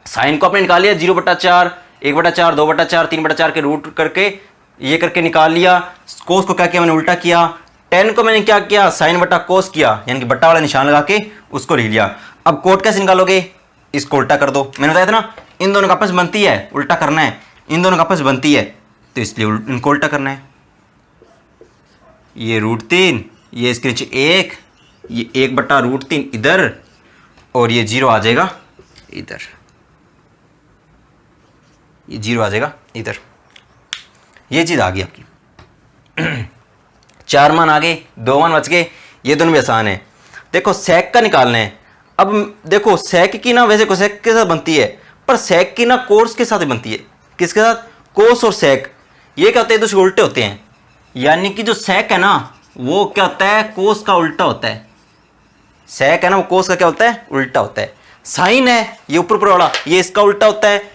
साइन को आपने निकाल लिया 0/4, 1/4, 2/4, 3/4 के रूट करके ये करके निकाल लिया। कोस को क्या किया? मैंने उल्टा किया। टेन को मैंने क्या किया, साइन बटा कोस किया, यानी कि बट्टा वाला निशान लगा के उसको लिख लिया। अब कोट कैसे निकालोगे, इसको उल्टा कर दो। मैंने बताया था ना इन दोनों का आपस बनती है, उल्टा करना है, इन दोनों का आपस बनती है, तो इसलिए इनको उल्टा करना है। ये √3, ये इसके नीचे 1, ये 1/√3 इधर, और ये 0 आ जाएगा इधर, ये 0 आ जाएगा इधर। ये चीज़ आ गई आपकी। 4 मान आ गए, 2 मान बच गए। ये दोनों भी आसान है। देखो सेक का निकालना है। अब देखो सेक की ना वैसे कोसेक के साथ बनती है, पर सेक की ना कोस के साथ ही बनती है। किसके साथ, कोस और सेक। ये क्या होते हैं, दूसरे उल्टे होते हैं। यानी कि जो सेक है ना वो क्या होता है, कोस का उल्टा होता है। सेक है ना वो कोस का क्या होता है, उल्टा होता है। साइन है ये ऊपर वाला, ये इसका उल्टा होता है।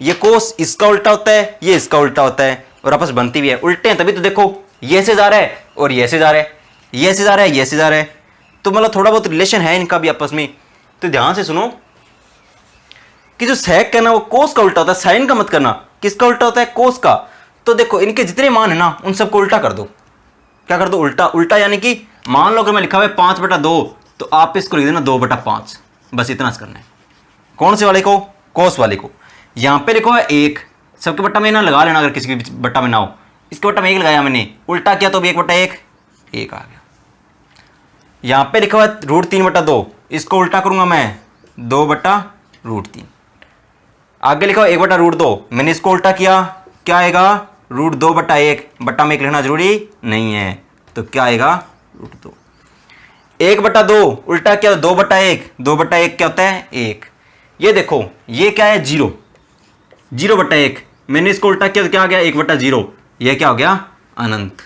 ये कोस इसका उल्टा होता है, ये इसका उल्टा होता है, और आपस बनती भी है। उल्टे हैं तभी तो देखो ये ऐसे जा रहा है और ये ऐसे जा रहा है, ये ऐसे जा रहा है, ये ऐसे जा रहा है। तो मतलब थोड़ा बहुत रिलेशन है इनका भी आपस में। तो ध्यान से सुनो कि जो सेक है ना वो कोस का उल्टा होता है। साइन का मत करना, किसका उल्टा होता है, कोस का। तो देखो इनके जितने मान है ना उन सबको उल्टा कर दो। क्या कर दो, उल्टा। उल्टा यानी कि मान लो अगर मैं लिखा हुआ है 5/2, तो आप इसको लिख देना 2/5। बस इतना से करना है। कौन से वाले को, कोस वाले को। यहां पे लिखो है 1, सबके बट्टा में ना लगा लेना, अगर किसी के बट्टा में ना हो। इसके बट्टा में 1 लगाया मैंने, उल्टा किया तो भी 1/1, 1 आ गया। यहां पे लिखा हुआ है √3/2, इसको उल्टा करूंगा मैं 2/√3। आगे लिखा हुआ 1/√2, मैंने इसको उल्टा किया, क्या आएगा, √2/1। बट्टा में 1 लिखना जरूरी नहीं है, तो क्या आएगा, √2। 1/2 उल्टा किया 2/1, 2/1 क्या होता है, 1। ये देखो ये क्या है, 0, 0/1। मैंने इसको उल्टा किया तो क्या आ गया, 1/0। ये क्या हो गया, अनंत।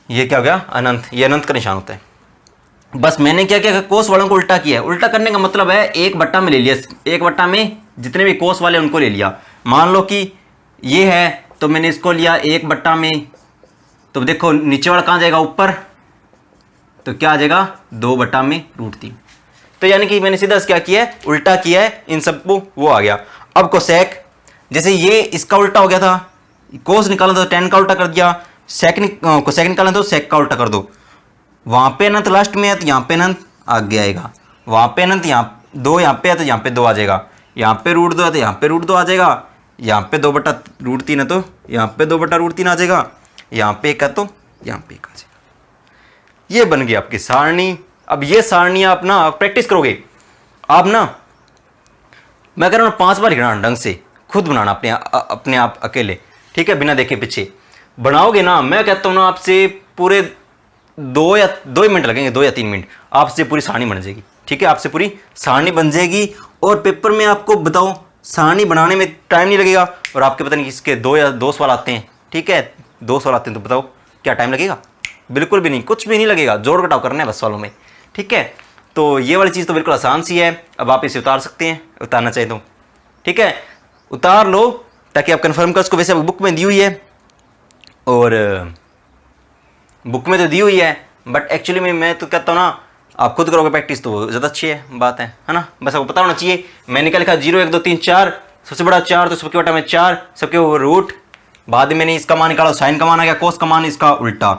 ये क्या हो गया, अनंत। ये अनंत का निशान होता है। बस मैंने क्या किया, कोस वालों को उल्टा किया है। उल्टा करने का मतलब है 1/में ले लिया, 1/में जितने भी कोस वाले उनको ले लिया। मान लो कि ये है तो मैंने इसको लिया 1/में, तो देखो नीचे वाला कहां जाएगा, ऊपर, तो क्या आ जाएगा 2/√3। तो यानी कि मैंने सीधा क्या किया है, उल्टा किया है इन सबको, वो आ गया। अब कोसेक, जैसे ये इसका उल्टा हो गया था, कोस निकाला तो tan का उल्टा कर दिया, कोसेक निकालना तो सेक का उल्टा कर दो। वहां पे अनंत लास्ट में है तो यहाँ पे अनंत आगे आएगा, वहां पे अनंत, यहाँ 2 यहाँ पे है तो यहाँ पे 2 आ जाएगा, यहाँ पे √2 है तो यहाँ पे √2 आ जाएगा, यहाँ पे 2/√3 है तो यहाँ पे 2/√3 आ जाएगा, यहाँ पे 1 है तो यहाँ पे 1 आ जाएगा। ये बन गई आपकी सारणी। अब ये सारणी आप ना प्रैक्टिस करोगे, आप ना, मैं कह रहा हूँ 5 बार लिखना ढंग से, खुद बनाना अपने आप अकेले, ठीक है, बिना देखे पीछे बनाओगे ना। मैं कहता हूँ ना आपसे पूरे 2 ही मिनट लगेंगे, 2 या 3 मिनट, आपसे पूरी सारणी बन जाएगी। ठीक है, आपसे पूरी सारणी बन जाएगी। और पेपर में आपको बताओ सारणी बनाने में टाइम नहीं लगेगा, और आपके पता नहीं किसके 2 सवाल आते हैं, ठीक है, 2 सवाल आते हैं, तो बताओ क्या टाइम लगेगा, बिल्कुल भी नहीं, कुछ भी नहीं लगेगा। जोड़ घटाव करना है बस सवालों में, ठीक है। तो ये वाली चीज़ तो बिल्कुल आसान सी है। अब आप इसे उतार सकते हैं, उतारना चाहिए तो, ठीक है, उतार लो ताकि आप कंफर्म कर उसको। वैसे बुक में दी हुई है, और बुक में तो दी हुई है, बट एक्चुअली में मैं तो कहता हूँ ना आप खुद करोगे प्रैक्टिस तो ज़्यादा अच्छी है बात है ना। बस आपको पता होना चाहिए। मैंने क्या लिखा, 0 1 2 3 4, सबसे बड़ा 4 तो सबके बटा में 4, सबके ऊपर रूट। बाद में मैंने इसका मान निकाला, साइन का मान आ गया, कोस का मान इसका उल्टा,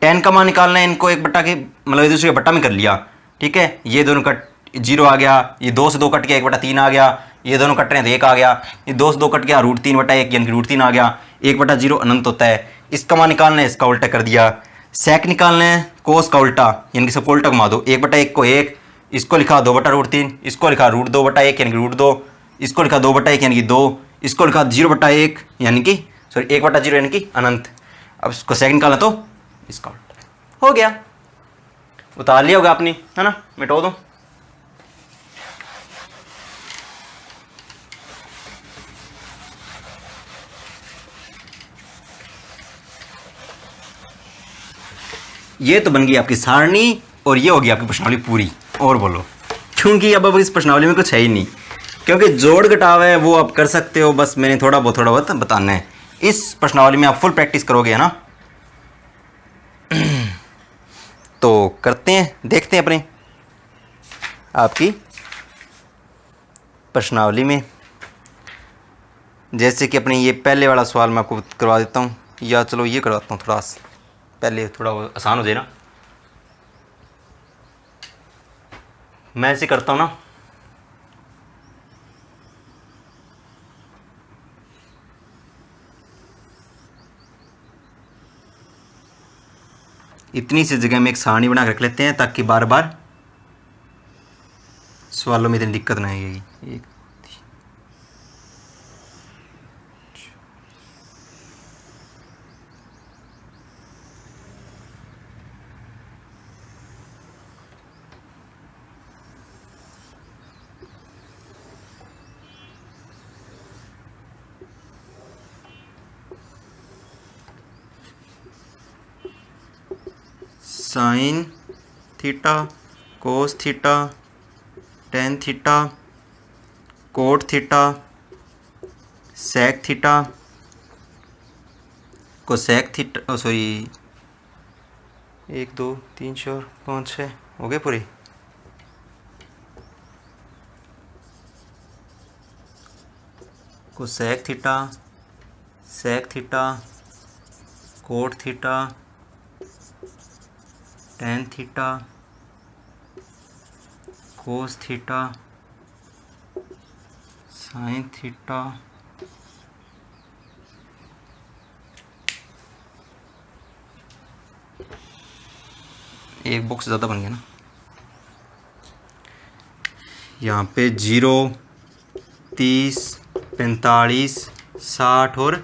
tan का मान निकालना है, इनको 1/, के मतलब एक दूसरे के बट्टा में कर लिया, ठीक है। ये दोनों कट 0 आ गया, ये 2 से 2 कट गया, 1/3 आ गया, ये दोनों कट रहे हैं तो 1 आ गया, ये 2 से 2 कट गया, √3/1 यानी कि √3 आ गया, 1/0 अनंत होता है। इसका मान निकालना है, इसका उल्टा कर दिया। सेक निकालना है, कोस का उल्टा यानी कि सबको उल्टा घुमा दो, 1/1 को 1, इसको लिखा 2/√3, इसको लिखा √2/1 यानी कि √2, इसको लिखा 2/1 यानी कि 2, इसको लिखा 0/1 यानी कि 1/0 यानी कि अनंत। अब इसको सेक निकालना तो इसका उल्टा हो गया। उतार लिया होगा आपने, है ना, मिटाओ दो। ये तो बन गई आपकी सारणी, और ये होगी आपकी प्रश्नावली पूरी। और बोलो, क्योंकि अब इस प्रश्नावली में कुछ है ही नहीं, क्योंकि जोड़ घटाव है वो आप कर सकते हो, बस मैंने थोड़ा बहुत बताना है। इस प्रश्नावली में आप फुल प्रैक्टिस करोगे, है ना। तो करते हैं, देखते हैं अपने आपकी प्रश्नावली में। जैसे कि अपने ये पहले वाला सवाल मैं आपको करवा देता हूँ, या चलो ये करवाता हूँ थोड़ा सा। पहले थोड़ा आसान हो जाए ना। मैं ऐसे करता हूँ ना, इतनी सी जगह में एक सारणी बना के रख लेते हैं ताकि बार बार सवालों में इतनी दिक्कत ना आएगी। एक sine theta, cos theta, tan theta, cot theta, sec theta, cosec theta, sorry 1 2 3 4 5 6 हो गए पूरे। Cosec theta, sec theta, cot theta, tan theta, cos theta, sine theta, एक बॉक्स ज़्यादा बन गया ना। यहाँ पे 0 30 45 60 और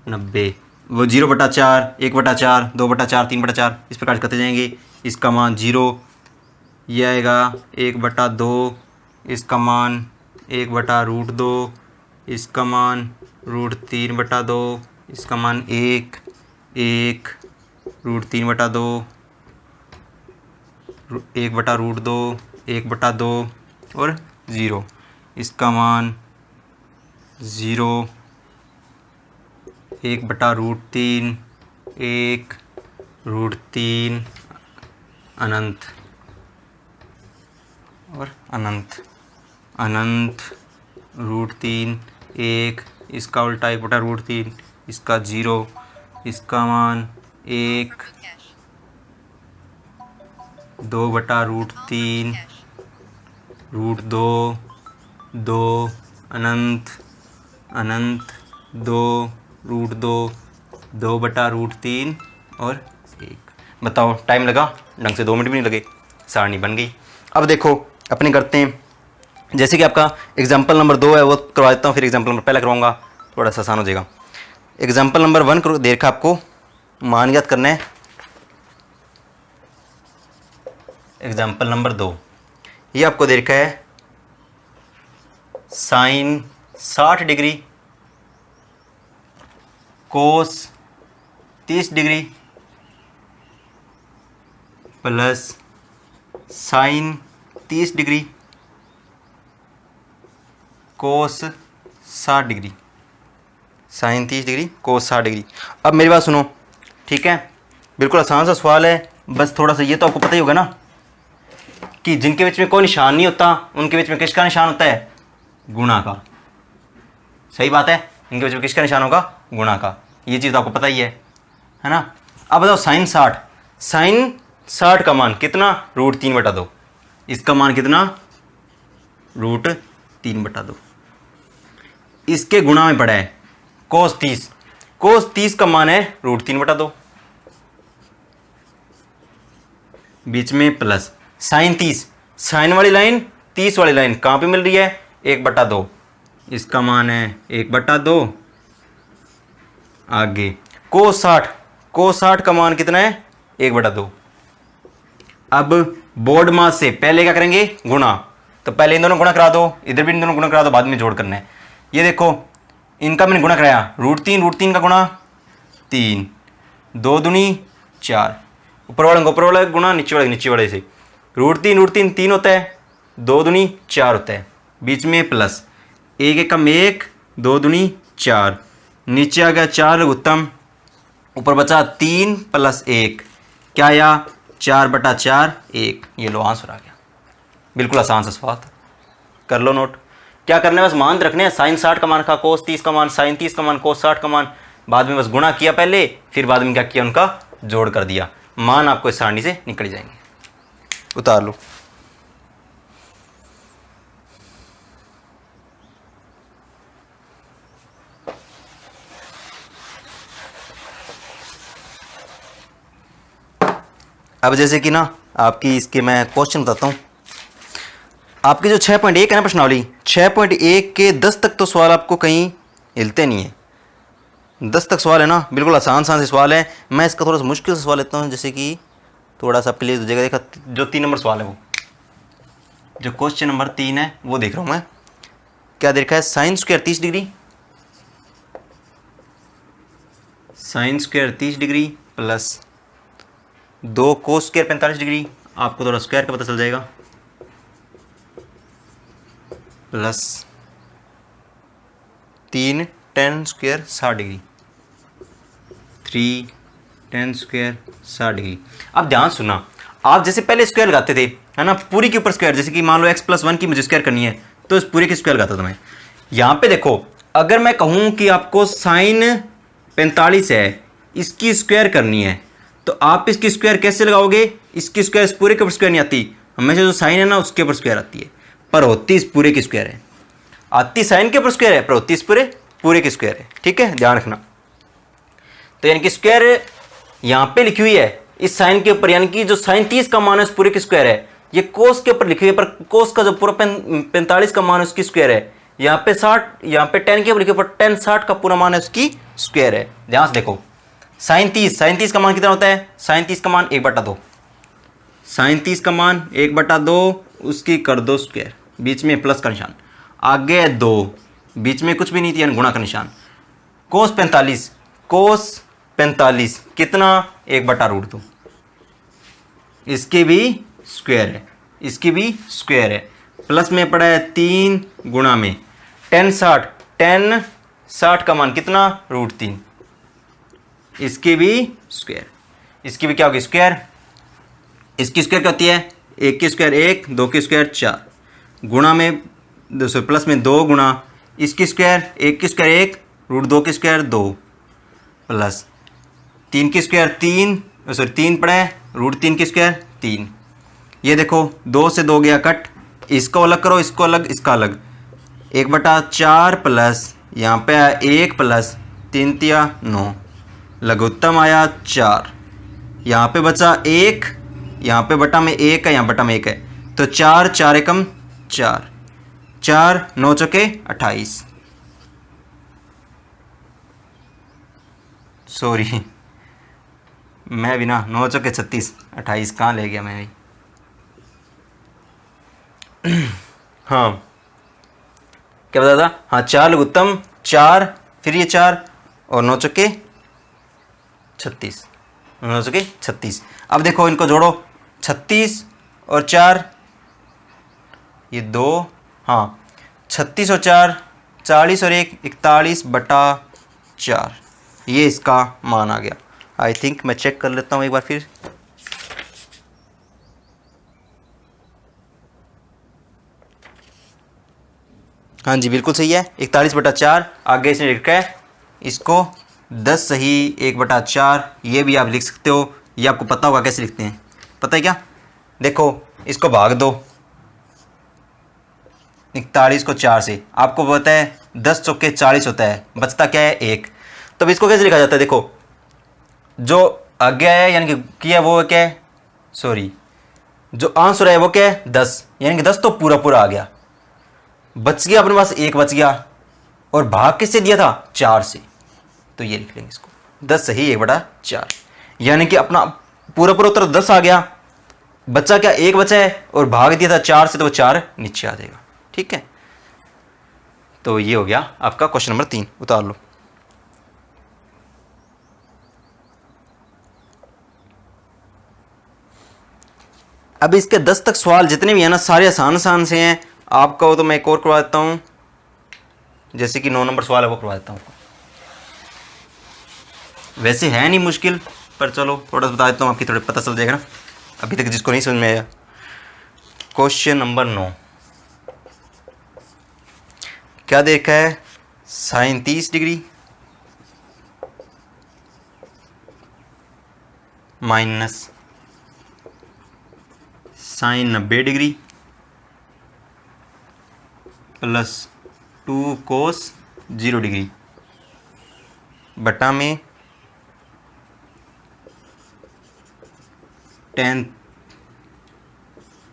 90, वो 0/4 1/4 2/4 3/4 इस प्रकार करते जाएंगे। इसका मान 0, ये आएगा 1/2, इसका मान 1/√2, इसका मान √3/2, इसका मान 1 1 √3/2, 1/√2 1/2 और 0, इसका मान 0 1/√3 1 √3 अनंत और अनंत अनंत √3 1, इसका उल्टा 1/√3, इसका 0, इसका मान 1 2/√3 √2 2 अनंत अनंत 2 √2 2/√3 और 1। बताओ टाइम लगा? ढंग से 2 मिनट भी नहीं लगे, सारणी बन गई। अब देखो अपने करते हैं, जैसे कि आपका एग्जाम्पल नंबर 2 है वो करवा देता हूँ, फिर एग्जाम्पल नंबर पहला करवाऊँगा, थोड़ा सा आसान हो जाएगा। एग्जाम्पल नंबर 1 दे रखा आपको, मान ज्ञात करना है। एग्जाम्पल नंबर 2 ये आपको दे रखा है sine 60 degree cos 30 degree plus sine 30 degree cos 60 degree, sine 30 degree cos 60 degree. अब मेरी बात सुनो, ठीक है, बिल्कुल आसान सा सवाल है, बस थोड़ा सा ये तो आपको पता ही होगा ना कि जिनके बीच में कोई निशान नहीं होता उनके बीच में किसका निशान होता है? गुणा का। सही बात है, इनके बीच में किसका निशान होगा? गुणा का। ये चीज़ तो आपको पता ही है ना। अब बताओ साइन 60 का मान कितना? √3/2। इसका मान कितना? √3/2। इसके गुणा में पड़ा है कोस 30 का मान है √3/2, बीच में प्लस साइन 30, साइन वाली लाइन 30 वाली लाइन कहाँ पे मिल रही है? 1/2, इसका मान है 1/2। आगे कोस 60 का मान कितना है? 1/2। अब बोर्ड मास से पहले क्या करेंगे? गुणा। तो पहले इन दोनों गुणा करा दो, इधर भी इन दोनों गुणा करा दो, बाद में जोड़ करना है। ये देखो इनका मैंने गुणा कराया, √3 का गुणा 3, 2 दूनी 4, ऊपर वाले गुणा नीचे वाले से, √3 3 होता है, 2 दूनी 4 होता है, बीच में प्लस 1 एकम 1, 2 दूनी 4, नीचे आ गया 4 लघुत्तम, ऊपर बचा 3 + 1, क्या आया? 4/4 1। ये लो आंसर आ गया। बिल्कुल आसान सा सवाल था, कर लो नोट। क्या करना है? बस मान रखने हैं, साइन 60 का मान का कोस 30 का मान, साइन 30 का मान, कोस 60 का मान, बाद में बस गुणा किया पहले, फिर बाद में क्या किया? उनका जोड़ कर दिया, मान आपको इस सारणी से निकल जाएंगे। उतार लो। अब जैसे कि ना आपकी इसके मैं क्वेश्चन बताता हूँ। आपके जो 6.1 है ना प्रश्नावली, 6.1 के 10 तक तो सवाल आपको कहीं हिलते नहीं है। 10 तक सवाल है ना, बिल्कुल आसान से सवाल है। मैं इसका थोड़ा सा मुश्किल से सवाल लेता हूँ, जैसे कि थोड़ा सा आपके लिए जगह देखा, जो 3 नंबर सवाल है, वो जो क्वेश्चन नंबर 3 है वो देख रहा हूँ मैं। क्या देखा है, sine square 30 degree, sine square 30 degree plus 2 cos square 45 degree, आपको थोड़ा स्क्वायर का पता चल जाएगा, plus 3 tan square 60 degree, 3 tan square 60 degree. अब ध्यान सुनना, आप जैसे पहले स्क्वायर लगाते थे है ना, पूरी के ऊपर स्क्वायर, जैसे कि मान लो x+1 की मुझे स्क्वायर करनी है तो इस पूरे की स्क्वायर लगाता था मैं। यहाँ पे देखो, अगर मैं कहूँ कि आपको साइन 45 है, इसकी स्क्वायर करनी है, तो आप इसकी स्क्वायर कैसे लगाओगे, इसकी स्क्वायर इस पूरे के ऊपर स्क्वायर नहीं आती, हमेशा जो साइन है ना उसके ऊपर स्क्वायर आती है, पर होती इस पूरे की स्क्वायर है। आती साइन के ऊपर स्क्वायर है पर होती इस पूरे की स्क्वायर है। ठीक है, ध्यान रखना। तो यानी कि स्क्वायर यहाँ पे लिखी हुई है इस साइन के ऊपर, यानी कि जो साइन 30 का मान है उस पूरे की स्क्वायर है। ये कोस के ऊपर लिखी हुई है, पर कोस का जो पूरा 45 का मान है उसकी स्क्वायर है। यहाँ पे 60, यहाँ पे 10 के ऊपर लिखे पर tan 60 का पूरा मान है उसकी स्क्वायर है। ध्यान से देखो, साइन 30 का मान कितना होता है, साइन 30 का मान 1/2, साइन 30 का मान 1/2, उसकी कर दो स्क्वायर, बीच में प्लस का निशान, आगे 2, बीच में कुछ भी नहीं थी यानी गुणा का निशान। कोस 45 कितना, 1/√2, इसकी भी स्क्वायर है, इसकी भी स्क्वायर है, प्लस में पड़ा है 3 गुणा में tan 60 का मान कितना, √3, इसकी भी स्क्वायर, इसकी भी क्या होगी स्क्वायर, इसकी स्क्वायर क्या होती है, 1 की स्क्वायर 1, 2 की स्क्वायर 4, गुणा में प्लस में 2 गुणा इसकी स्क्वायर, 1 की स्क्वायर 1, √2 की स्क्वायर 2, प्लस 3 की स्क्वायर 3 पड़ा है, √3 की स्क्वायर 3। ये देखो 2 से 2 गया कट, इसको अलग करो, इसको अलग, इसका अलग, 1/4 प्लस यहाँ पे आया 1 प्लस 3 तिया 9, लघुत्तम आया 4, यहाँ पे बचा 1, यहाँ पे बटा में 1 है, यहाँ बटा में 1 है, तो 4 4 एकम 4, 4 9 चौके 28, सॉरी मैं भी ना 9 चौके 36, 28 कहाँ ले गया मैं भी। हाँ क्या बता था, हाँ 4 लघुत्तम 4, फिर ये 4 और 9 चौके 36, 9 चौके 36। अब देखो इनको जोड़ो, 36 और 4, ये 2, हाँ 36 और 4 40 और 1 41/4, ये इसका मान आ गया। आई थिंक मैं चेक कर लेता हूँ एक बार फिर। हाँ जी बिल्कुल सही है, 41/4। आगे इसने लिखा है इसको 10 सही 1/4, ये भी आप लिख सकते हो, ये आपको पता होगा कैसे लिखते हैं, पता है क्या, देखो इसको भाग दो 41 को 4 से, आपको पता है 10 चौके 40 होता है, बचता क्या है 1, तब इसको कैसे लिखा जाता है, देखो जो आगे है यानी कि किया वो क्या है, सॉरी जो आंसर है वो क्या है 10, यानी कि 10 तो पूरा पूरा आ गया, बच गया अपने पास 1 बच गया, और भाग किससे दिया था 4 से, तो ये लिख लेंगे इसको 10 सही 1/4, यानी कि अपना पूरा पूरा उत्तर 10 आ गया, बच्चा क्या 1 बचा है और भाग दिया था 4 से, तो वो 4 नीचे आ जाएगा। ठीक है, तो ये हो गया आपका क्वेश्चन नंबर 3, उतार लो। अब इसके 10 तक सवाल जितने भी हैं ना सारे आसान से हैं, आप कहो तो मैं एक और करवा देता हूँ, जैसे कि 9 नंबर सवाल है वो करवा देता हूँ, वैसे है नहीं मुश्किल पर चलो थोड़ा सा बता देता हूँ, आपकी थोड़ा पता चल जाएगा ना अभी तक जिसको नहीं समझ में आया। क्वेश्चन नंबर 9 क्या देखा है, sine 30 degree minus sine 90 degree plus 2 cos 0 degree बटा में टेन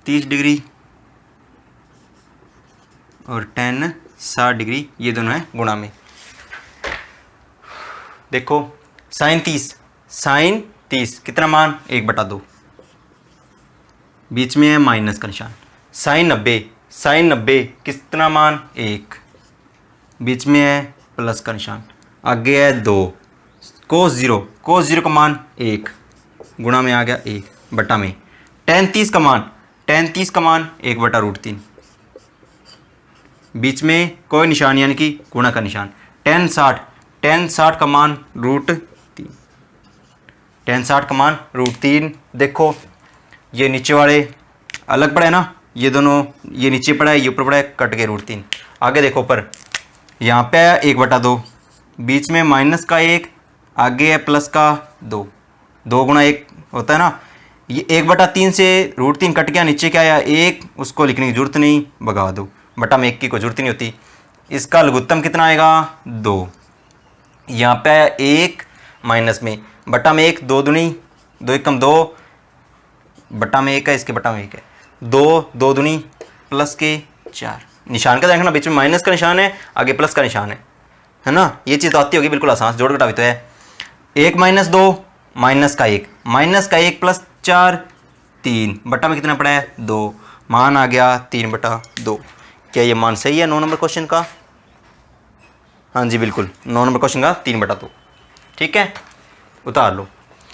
30 डिग्री और टेन 60 डिग्री, ये दोनों है गुणा में। देखो साइन 30 कितना मान 1/2, बीच में है माइनस का निशान। साइन 90 कितना मान 1, बीच में है प्लस का निशान। आगे है 2 कोस 0 का मान 1 गुणा में आ गया 1 बटा में टेन 30 का मान 1/√3, बीच में कोई निशान यानी कि गुणा का निशान। टेन 60 का मान √3, टेन 60 का मान √3। देखो ये नीचे वाले अलग पड़ा है ना, ये दोनों, ये नीचे पड़ा है ये ऊपर पड़ा है, कट के √3। आगे देखो ऊपर यहाँ पे है 1/2, बीच में माइनस का 1, आगे है प्लस का 2 गुणा 1 होता है ना। ये 1/3 से √3 कट गया, नीचे क्या आया 1, उसको लिखने की जरूरत नहीं, भगा दो, बटा में 1 की कोई जरूरत नहीं होती। इसका लघुत्तम कितना आएगा 2, यहाँ पे आया 1 माइनस में बटा में 1, 2 दूनी 2 1 2 बटा में 1 है, इसके बटा में 1 है, 2 दूनी प्लस के 4। निशान का देखना, बीच में माइनस का निशान है, आगे प्लस का निशान है ना। ये चीज़ तो आती होगी बिल्कुल आसान, जोड़ घटा भी तो है। 1 - 2 माइनस का 1 प्लस 4 3 बटा में कितना पड़ा है 2, मान आ गया 3/2। क्या ये मान सही है 9 नंबर क्वेश्चन का? हाँ जी बिल्कुल, 9 नंबर क्वेश्चन का 3/2। ठीक है, उतार लो,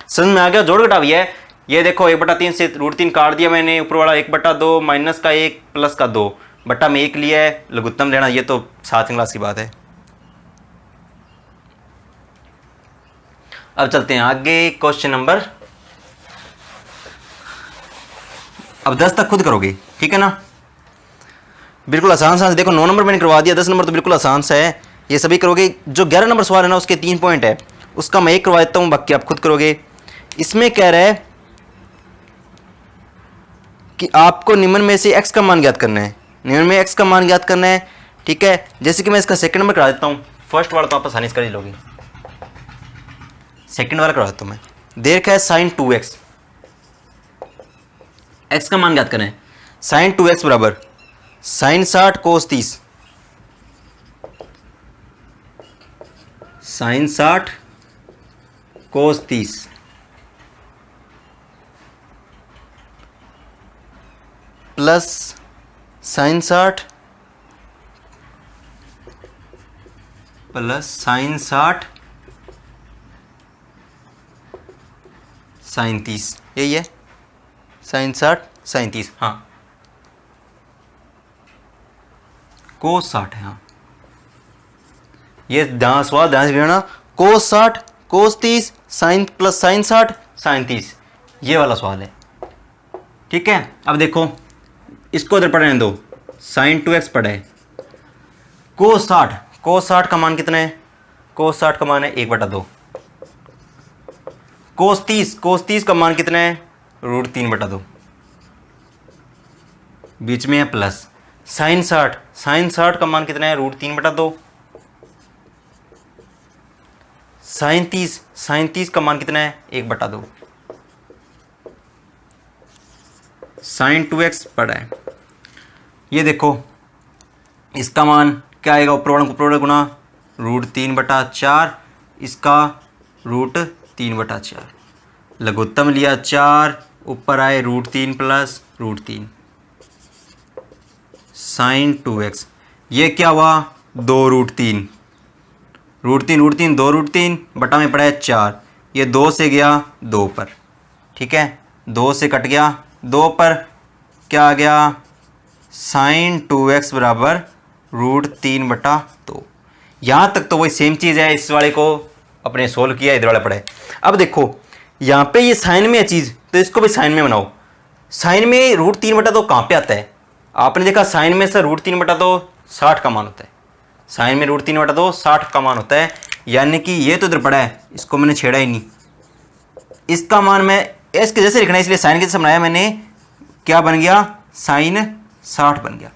समझ में आ गया। जोड़ घटा भी है। ये देखो 1/3 से √3 काट दिया मैंने, ऊपर वाला 1/2 माइनस का 1 प्लस का 2 बटा में 1 लिया है, लघुत्तम लेना, ये तो 7वीं क्लास की बात है। अब चलते हैं आगे, क्वेश्चन नंबर, अब 10 तक खुद करोगे, ठीक है ना, बिल्कुल आसान सा। देखो 9 नंबर मैंने करवा दिया, 10 नंबर तो बिल्कुल आसान सा है, ये सभी करोगे। जो 11 नंबर सवाल है ना, उसके 3 पॉइंट है, उसका मैं एक करवा देता हूँ, बाकी आप खुद करोगे। इसमें कह रहा है कि आपको निम्न में से x का मान ज्ञात करना है, निम्न में x का मान ज्ञात करना है। ठीक है, जैसे कि मैं इसका सेकंड नंबर करा देता हूँ, फर्स्ट वाला तो आप आसानी से कर ही लोगे, सेकंड वाला करा देता हूँ मैं। दे रखा है sin 2x, x का मान ज्ञात करना है। sin 2x बराबर sin 60 cos 30, sin 60 cos 30 plus sin 60 plus sin 60 sin 30, यही है sin 60 sin 30। हाँ cos 60 है, हाँ ये सवाल ध्यान से लेना, cos 60 cos 30 sin plus sin 60 sin 30, ये वाला सवाल है। ठीक है, अब देखो इसको इधर पढ़ने दो, sin 2x पढ़े, cos 60 का मान कितना है, cos 60 का मान है 1/2, cos 30 का मान कितना है √3/2, बीच में है प्लस। sin 60 का मान कितना है √3/2, sin 30 का मान कितना है 1/2, sin 2x पड़ा है। ये देखो इसका मान क्या आएगा, ऊपर वाला गुना √3/4, इसका √3/4, लघुत्तम लिया 4, ऊपर आए √3 प्लस √3, sin 2x, ये क्या हुआ 2√3, √3 2√3 बटा में पड़ा है 4, ये 2 से गया 2 पर, ठीक है 2 से कट गया 2 पर, क्या आ गया sin 2x बराबर √3/2। यहाँ तक तो वही सेम चीज़ है, इस वाले को अपने सोल्व किया, इधर वाला पढ़े। अब देखो यहाँ पे ये साइन में है चीज़, तो इसको भी साइन में बनाओ। साइन में √3/2 कहाँ पे आता है, आपने देखा साइन में से √3/2 60 का मान होता है, साइन में √3/2 60 का मान होता है, यानी कि ये तो इधर पड़ा है, इसको मैंने छेड़ा ही नहीं, इसका मान मैं एस के जैसे लिखना है, इसलिए साइन के जैसे बनाया मैंने, क्या बन गया, साइन 60 बन गया।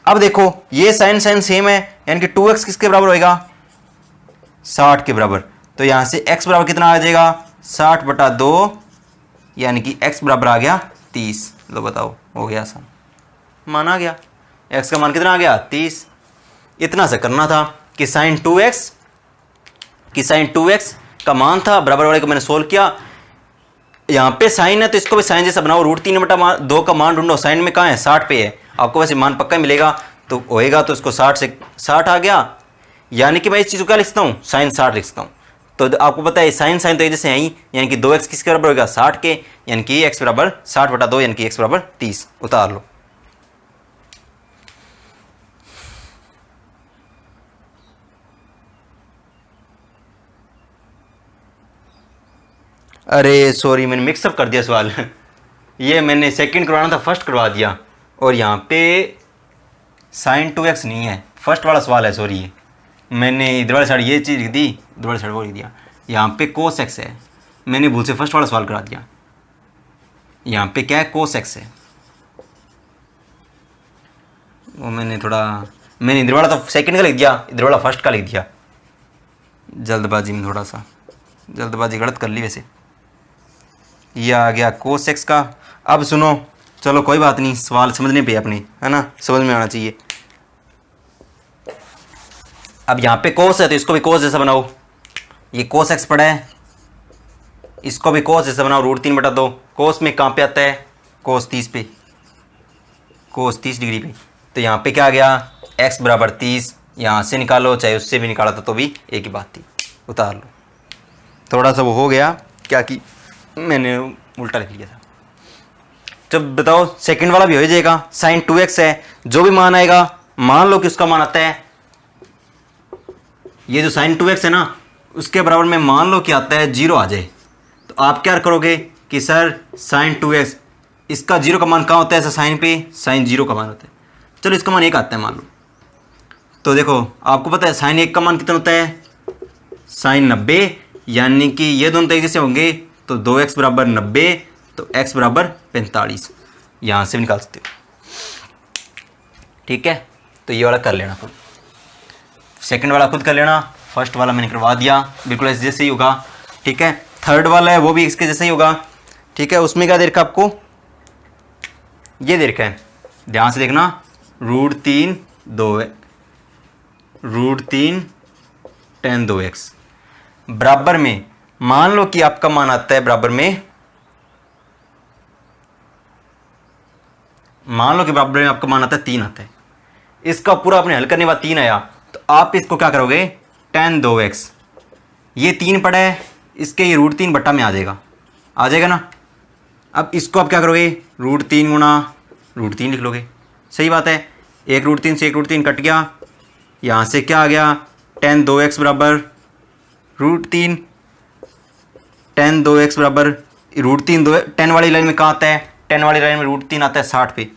अब देखो ये साइन साइन सेम है, यानी कि 2x किसके बराबर होएगा, 60 के बराबर। तो यहां से x बराबर कितना आ जाएगा, 60/2, यानी कि x बराबर आ गया 30। लो बताओ, हो गया आसान, मान आ गया, x का मान कितना आ गया, 30। इतना से करना था कि साइन 2x का मान था, बराबर वाले को मैंने सोल्व किया। यहाँ पे साइन है तो इसको भी साइन जैसा बनाओ, √3/2 का मान ढूंढो, साइन में कहाँ है, 60 पे है, आपको वैसे मान पक्का मिलेगा तो होएगा, तो इसको 60 से 60 आ गया, यानी कि मैं इस चीज़ को क्या लिखता हूँ, साइन 60 लिखता हूँ। तो आपको पता है साइन साइन तो एक जैसे है ही, यानी कि 2x किसके बराबर होगा, 60 के, यानी कि x बराबर 60/2, यानी कि x बराबर 30। उतार लो। अरे सॉरी, मैंने मिक्सअप कर दिया सवाल ये मैंने सेकंड करवाना था, फर्स्ट करवा दिया, और यहाँ पे साइन 2x नहीं है, फर्स्ट वाला सवाल है, सॉरी ये मैंने इधर वाली साइड ये चीज़ लिख दी, इधर वाली साइड वो लिख दिया। यहाँ पे cos x है, मैंने भूल से फर्स्ट वाला सवाल करा दिया। यहाँ पे क्या है, cos x है, वो मैंने इधर वाला तो सेकंड का लिख दिया, इधर वाला फर्स्ट का लिख दिया, जल्दबाजी में थोड़ा सा जल्दबाजी गलत कर ली वैसे। ये आ गया cos x का। अब सुनो, चलो कोई बात नहीं, सवाल समझने पे अपने, है ना, समझ में आना चाहिए। अब यहाँ पे cos है तो इसको भी cos जैसा बनाओ, ये cos x पड़ा है, इसको भी cos जैसा बनाओ, √3/2। cos में कहाँ पे आता है, cos 30 पे, cos 30 डिग्री पे। तो यहाँ पे क्या आ गया, x बराबर 30, यहाँ से निकालो चाहे उससे भी निकाला तो भी एक ही बात थी। उतार लो। थोड़ा सा वो हो गया क्या कि मैंने उल्टा लिख लिया था। जब बताओ सेकंड वाला भी हो जाएगा, साइन 2x है, जो भी मान आएगा, मान लो कि उसका मान आता है, ये जो साइन 2x है ना, उसके बराबर में मान लो कि आता है 0 आ जाए, तो आप क्या करोगे कि सर साइन 2x, इसका 0 का मान कहाँ होता है, ऐसा साइन पे साइन 0 का मान होता है, चलो इसका मान 1 आता है मान लो। तो देखो आपको पता है साइन 1 का मान कितना होता है, साइन 90, यानी कि ये दोनों तरीके से होंगे, तो 2x बराबर 90, तो x बराबर 45, यहाँ से भी निकाल सकते हो। ठीक है, तो ये वाला कर लेना खुद, सेकंड वाला खुद कर लेना, फर्स्ट वाला मैंने करवा दिया, बिल्कुल ऐसे जैसे ही होगा। ठीक है, थर्ड वाला है वो भी इसके जैसे ही होगा। ठीक है, उसमें क्या दे रखा आपको, ये दे रखा है, ध्यान से देखना, √3 tan 2x बराबर में, मान लो कि आपका मान आता है बराबर में, मान लो कि बराबर में आपका मान आता है 3 आता है, इसका पूरा आपने हल करने के बाद 3 आया, तो आप इसको क्या करोगे, tan 2x, ये 3 पड़ा है, इसके ये √3 बट्टा में आ जाएगा ना। अब इसको आप क्या करोगे, √3 गुणा √3 लिख लोगे, सही बात है, एक √3 से एक √3 कट गया, यहाँ से क्या आ गया, tan 2x बराबर √3, tan 2x बराबर √3, 10 वाली लाइन में कहाँ आता है, 10 वाली लाइन में √3 आता है 60 पे,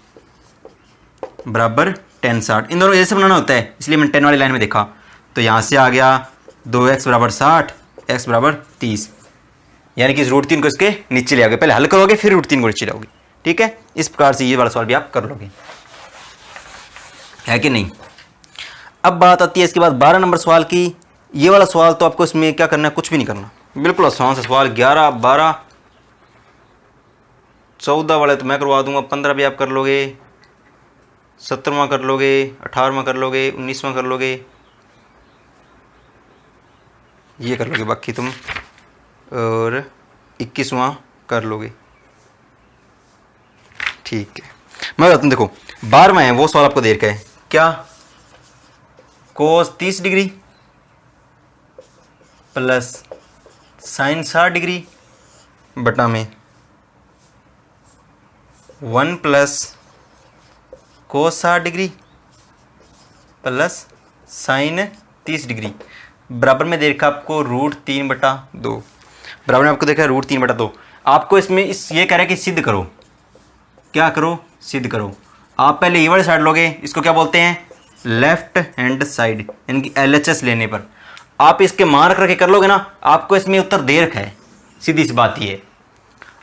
बराबर tan 60, इन दोनों जैसे बनाना होता है, इसलिए मैंने 10 वाली लाइन में देखा। तो यहाँ से आ गया 2x बराबर 60, x बराबर 30, यानी कि इस √3 को इसके नीचे ले आओगे, पहले हल करोगे फिर √3 को नीचे लाओगे। ठीक है, इस प्रकार से ये वाला सवाल भी आप कर लोगे, है कि नहीं। अब बात आती है इसके बाद 12 नंबर सवाल की। ये वाला सवाल तो आपको इसमें क्या करना है, कुछ भी नहीं करना, बिल्कुल आसान सा सवाल। 11, 12, 14 वाले तो मैं करवा दूंगा, 15 भी आप कर लोगे, 17वां कर लोगे, 18वां कर लोगे, 19वां कर लोगे, ये कर लोगे बाकी तुम, और 21वां कर लोगे। ठीक है, मैं बताता हूँ, देखो 12वां है वो सवाल आपको दे रखा है, क्या, cos 30 degree plus sign 60 degree बटा में 1 plus cos 60 degree plus sine 30 degree, बराबर में दे रखा आपको √3/2, बराबर में आपको देखा है √3/2। आपको इसमें ये कह रहा है कि सिद्ध करो, क्या करो, सिद्ध करो। आप पहले ये वाली साइड लोगे, इसको क्या बोलते हैं, लेफ्ट हैंड साइड, यानी कि LHS लेने पर आप इसके मान रख के कर लोगे ना, आपको इसमें उत्तर दे रखा है, सीधी सी बात ये है।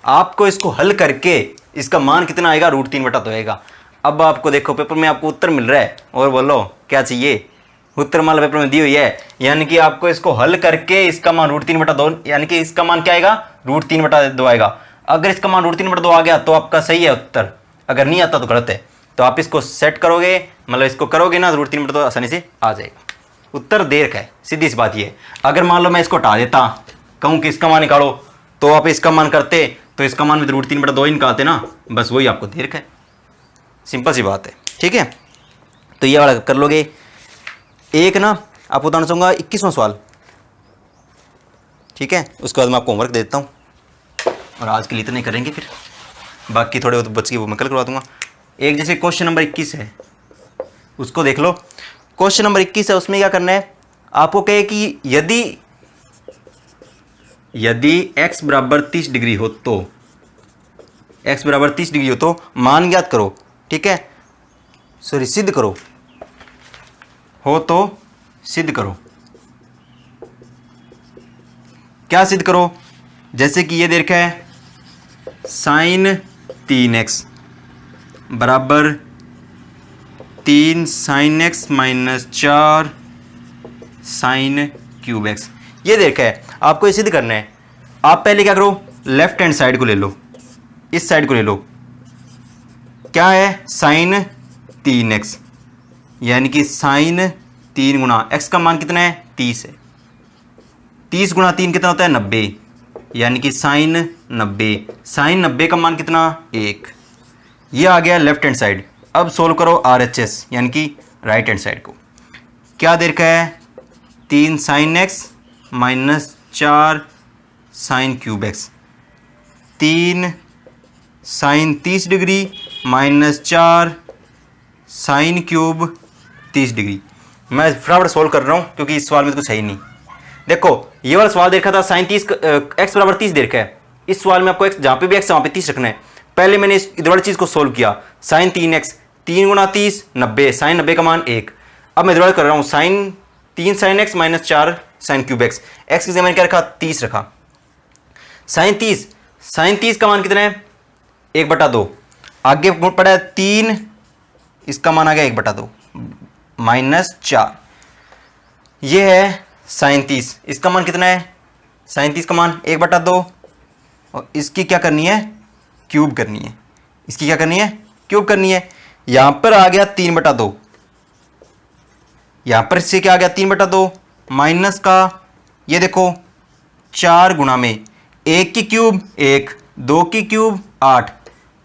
आपको इसको हल करके इसका मान कितना आएगा, √3/2 आएगा। अब आपको देखो पेपर में आपको उत्तर मिल रहा है और बोलो क्या चाहिए, उत्तर मान पेपर में दी हुई है, यानी कि आपको इसको हल करके इसका मान √3/2, यानी कि इसका मान क्या आएगा, √3/2 आएगा। अगर इसका मान √3/2 आ गया तो आपका सही है उत्तर, अगर नहीं आता तो गलत है। तो आप इसको सेट करोगे, मतलब इसको करोगे ना, √3/2 आसानी से आ जाएगा। उत्तर देर का है, सीधी सी बात ये है। अगर मान लो मैं इसको हटा देता, कहूँ कि इसका मान निकालो, तो आप इसका मान करते तो इसका मान भी √3/2 ही निकालते ना, बस वही आपको देर का है, सिंपल सी बात है। ठीक है, तो ये वाला कर लोगे। एक ना आपको बताना चाहूँगा 21वां सवाल, ठीक है, उसके बाद मैं आपको होमवर्क दे देता हूँ और आज के लिए इतने करेंगे, फिर बाकी थोड़े बहुत बच गए वो मैं कल करवा दूंगा। एक जैसे क्वेश्चन नंबर 21 है, उसको देख लो। क्वेश्चन नंबर 21 है, उसमें क्या करना है, आपको कहे कि यदि x बराबर 30 डिग्री हो तो, x बराबर 30 डिग्री हो तो मान ज्ञात करो। ठीक है, सॉरी सिद्ध करो, हो तो सिद्ध करो। क्या सिद्ध करो, जैसे कि ये देखा है sin 3x बराबर 3 sin x - 4 sin cube x, ये देखा है। आपको ये सिद्ध करना है। आप पहले क्या करो, लेफ्ट हैंड साइड को ले लो, इस साइड को ले लो। क्या है, sin 3x, यानी कि sin 3 गुना x का मान कितना है, 30 है। 30 गुना 3 कितना होता है, 90, यानी कि sin 90। sin 90 का मान कितना, 1। ये आ गया लेफ्ट हैंड साइड। अब सोल्व करो RHS, यानी कि राइट हैंड साइड को। क्या देर का है, 3 sin x - 4 sin cube x, 3 sin 30 degree - 4 sin cube 30 degree. मैं फटाफट सोल्व कर रहा हूँ क्योंकि इस सवाल में तो कुछ है ही नहीं। देखो ये वाला सवाल देखा था, sin 30 x बराबर 30 देखा है। इस सवाल में आपको x जहाँ पे भी x है वहाँ पे 30 रखना है। पहले मैंने इस इधर वाली चीज़ को सोल्व किया, sin 3x, 3 गुना 30 90, sin 90 का मान 1। अब मैं इधर वाला कर रहा हूँ,3 sin x - 4 sin cube x, x की जगह मैंने क्या रखा, 30 रखा। sin 30 का मान कितना है, 1/2। आगे पड़ा है 3, इसका मान आ गया 1/2 -4। ये है sin 30, इसका मान कितना है, sin 30 का मान 1/2, और इसकी क्या करनी है, क्यूब करनी है। इसकी क्या करनी है, क्यूब करनी है। यहां पर आ गया 3/2, यहां पर इससे क्या आ गया 3/2 माइनस का, ये देखो 4 गुना में 1 की क्यूब 1, 2 की क्यूब 8,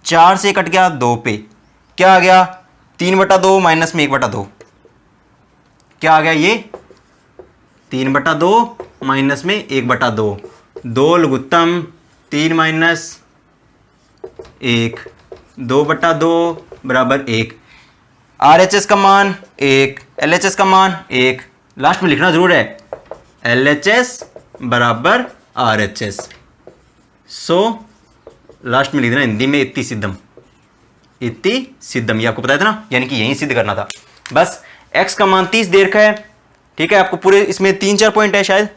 4 से कट गया 2 पे, क्या आ गया 3/2 माइनस में 1/2, क्या आ गया ये 3/2 माइनस में 1/2, 2 लघुत्तम 3 माइनस 1, 2/2 बराबर 1। RHS का मान 1, LHS का मान 1, लास्ट में लिखना जरूर है, LHS बराबर RHS। सो लास्ट में लिखना हिंदी में इति सिद्धम, इति सिद्धम, ये आपको पता था ना, यानी कि यही सिद्ध करना था। बस x का मान 30 दे रखा है। ठीक है, आपको पूरे इसमें 3-4 पॉइंट है शायद,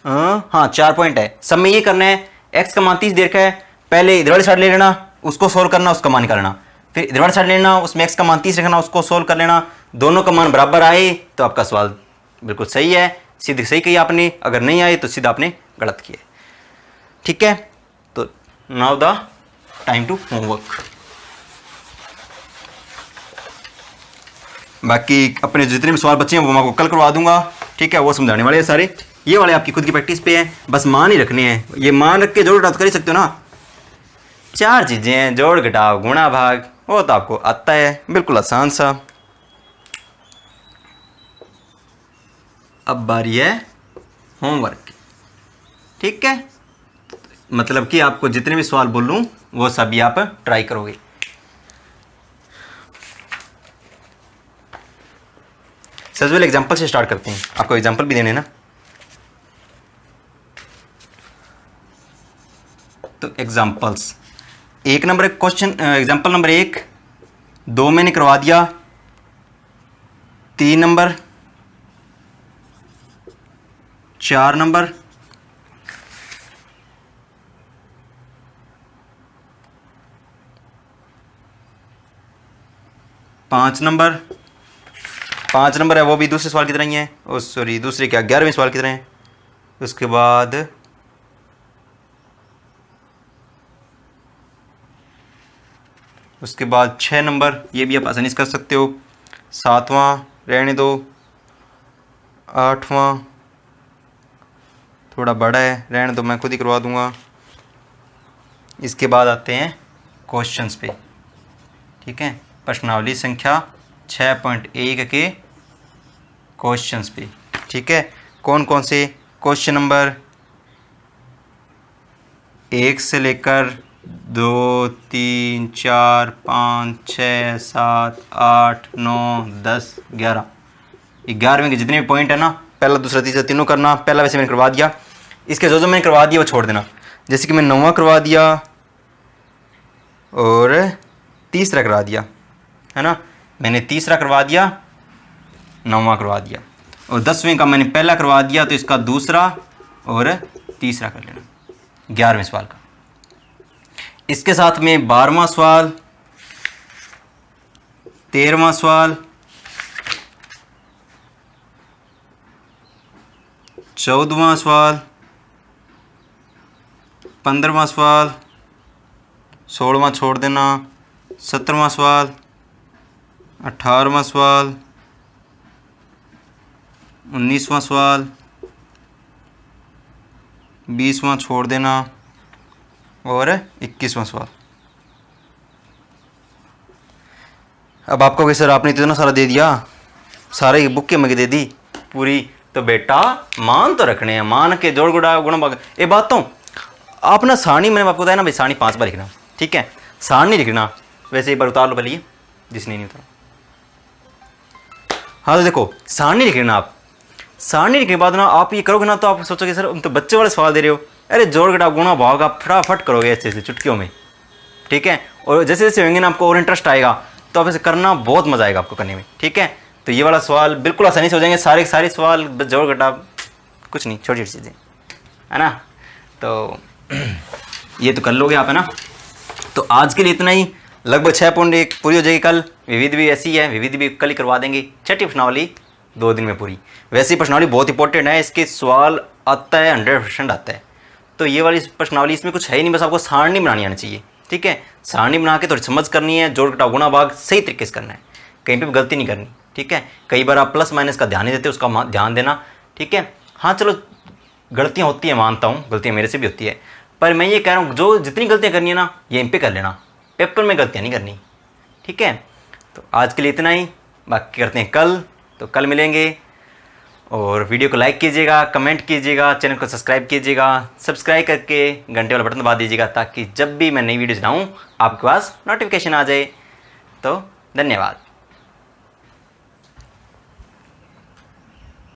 हाँ 4 पॉइंट है। सब में ये करना है, x का मान 30 दे रखा है, पहले इधर वाली साइड ले लेना, उसको सोल्व करना, उसका मान निकालना, फिर इधर वाली साइड लेना, उसमें x का मान 30 रखना, उसको सोल्व कर लेना। दोनों का मान बराबर आए तो आपका सवाल बिल्कुल सही है, सीधे सही कही आपने। अगर नहीं आए तो सीधा आपने गलत किया। ठीक है, तो now the time to homework. बाकी अपने जितने भी सवाल बच्चे हैं वो मैं आपको कल करवा दूंगा। ठीक है, वो समझाने वाले हैं सारे, ये वाले आपकी खुद की प्रैक्टिस पे है, बस मान ही रखने हैं। ये मान रख के जोड़ घटाव तो कर ही सकते हो ना, 4 चीज़ें हैं, जोड़ घटाव गुणा भाग, वो तो आपको आता है, बिल्कुल आसान सा। अब बारी है होमवर्क की। ठीक है, मतलब कि आपको जितने भी सवाल बोलूँ वो सभी आप ट्राई करोगे। सबसे पहले एग्जाम्पल से स्टार्ट करते हैं, आपको एग्जाम्पल भी देने ना। तो examples, 1 number question, example number 1, 2 मैंने करवा दिया, 3 नंबर, 4 नंबर, 5 नंबर है वो भी दूसरे सवाल की तरह ही है, ओ सॉरी दूसरे क्या 11वें सवाल की तरह है। उसके बाद 6 नंबर, ये भी आप आसानी से कर सकते हो। 7वां रहने दो, 8वां थोड़ा बड़ा है, रहने दो मैं खुद ही करवा दूंगा। इसके बाद आते हैं क्वेश्चंस पे, ठीक है, प्रश्नावली संख्या 6.1 के क्वेश्चंस पे, ठीक है। कौन कौन से क्वेश्चन नंबर 1 से लेकर 2, 3, 4, 5, 6, 7, 8, 9, 10, 11, 11वें के जितने भी पॉइंट है ना, पहला दूसरा तीसरा तीनों करना। पहला वैसे मैंने करवा दिया, इसके जो मैंने करवा दिया वो छोड़ देना। जैसे कि मैं 9वां करवा दिया और तीसरा करवा दिया, है ना, मैंने तीसरा करवा दिया, 9वां करवा दिया, और 10वें का मैंने पहला करवा दिया तो इसका दूसरा और तीसरा कर लेना 11वें सवाल का। इसके साथ में 12वां सवाल, 13वां सवाल, 14वां सवाल, 15वां सवाल, 16वां छोड़ देना, 17वां सवाल, 18वां सवाल, 19वां सवाल, 20वां छोड़ देना और 21वां सवाल। अब आपको कि सर आपने इतना सारा दे दिया, सारे बुक के मगे दे दी पूरी, तो बेटा मान तो रखने हैं, मान के जोड़ गुड़ा गुणा भाग। ये बात तो आप ना सारणी, मैंने आपको बताया ना भाई, सारणी 5 बार लिखना, ठीक है, सारणी लिखना। वैसे एक बार उतार लो पहले, जिसने नहीं उतारा। हाँ तो देखो सारणी लिख लेना आप, सारणी लिखने के बाद ना आप ये करोगे ना तो आप सोचोगे सर तुम तो बच्चे वाले सवाल दे रहे हो। अरे जोड़ घटा गुणा भाग आप फटाफट करोगे ऐसे ऐसे चुटकियों में, ठीक है। और जैसे जैसे होंगे ना आपको और इंटरेस्ट आएगा तो आप ऐसे करना, बहुत मजा आएगा आपको करने में, ठीक है। तो ये वाला सवाल बिल्कुल आसानी से हो जाएंगे, सारे सारे सवाल जोड़ घटा कुछ नहीं, छोटी छोटी चीज़ें, है ना। तो ये तो कर लोगे आप, है ना। तो आज के लिए इतना ही, लगभग 6.1 पूरी हो जाएगी। कल विविध भी ऐसी है, विविध भी कल ही करवा देंगे। छठी प्रश्नावली 2 दिन में पूरी। वैसे प्रश्नावली बहुत इंपॉर्टेंट है, इसके सवाल आता है 100% आता है। तो ये वाली प्रश्नावली इसमें कुछ है ही नहीं, बस आपको सारणी बनानी आनी चाहिए, ठीक है। सारणी बना के थोड़ी समझ करनी है, जोड़ घटाव गुणा भाग सही तरीके से करना है, कहीं पे भी गलती नहीं करनी, ठीक है। कई बार आप प्लस माइनस का ध्यान नहीं देते, उसका ध्यान देना, ठीक है। हाँ चलो गलतियाँ होती हैं, मानता हूँ गलतियाँ मेरे से भी होती है, पर मैं ये कह रहा हूँ जो जितनी गलतियाँ करनी है ना ये इन पे कर लेना, पेपर में गलतियाँ नहीं करनी, ठीक है। तो आज के लिए इतना ही, बाकी करते हैं कल। तो कल मिलेंगे, और वीडियो को लाइक कीजिएगा, कमेंट कीजिएगा, चैनल को सब्सक्राइब कीजिएगा, सब्सक्राइब करके घंटे वाला बटन दबा दीजिएगा ताकि जब भी मैं नई वीडियो बनाऊँ आपके पास नोटिफिकेशन आ जाए। तो धन्यवाद।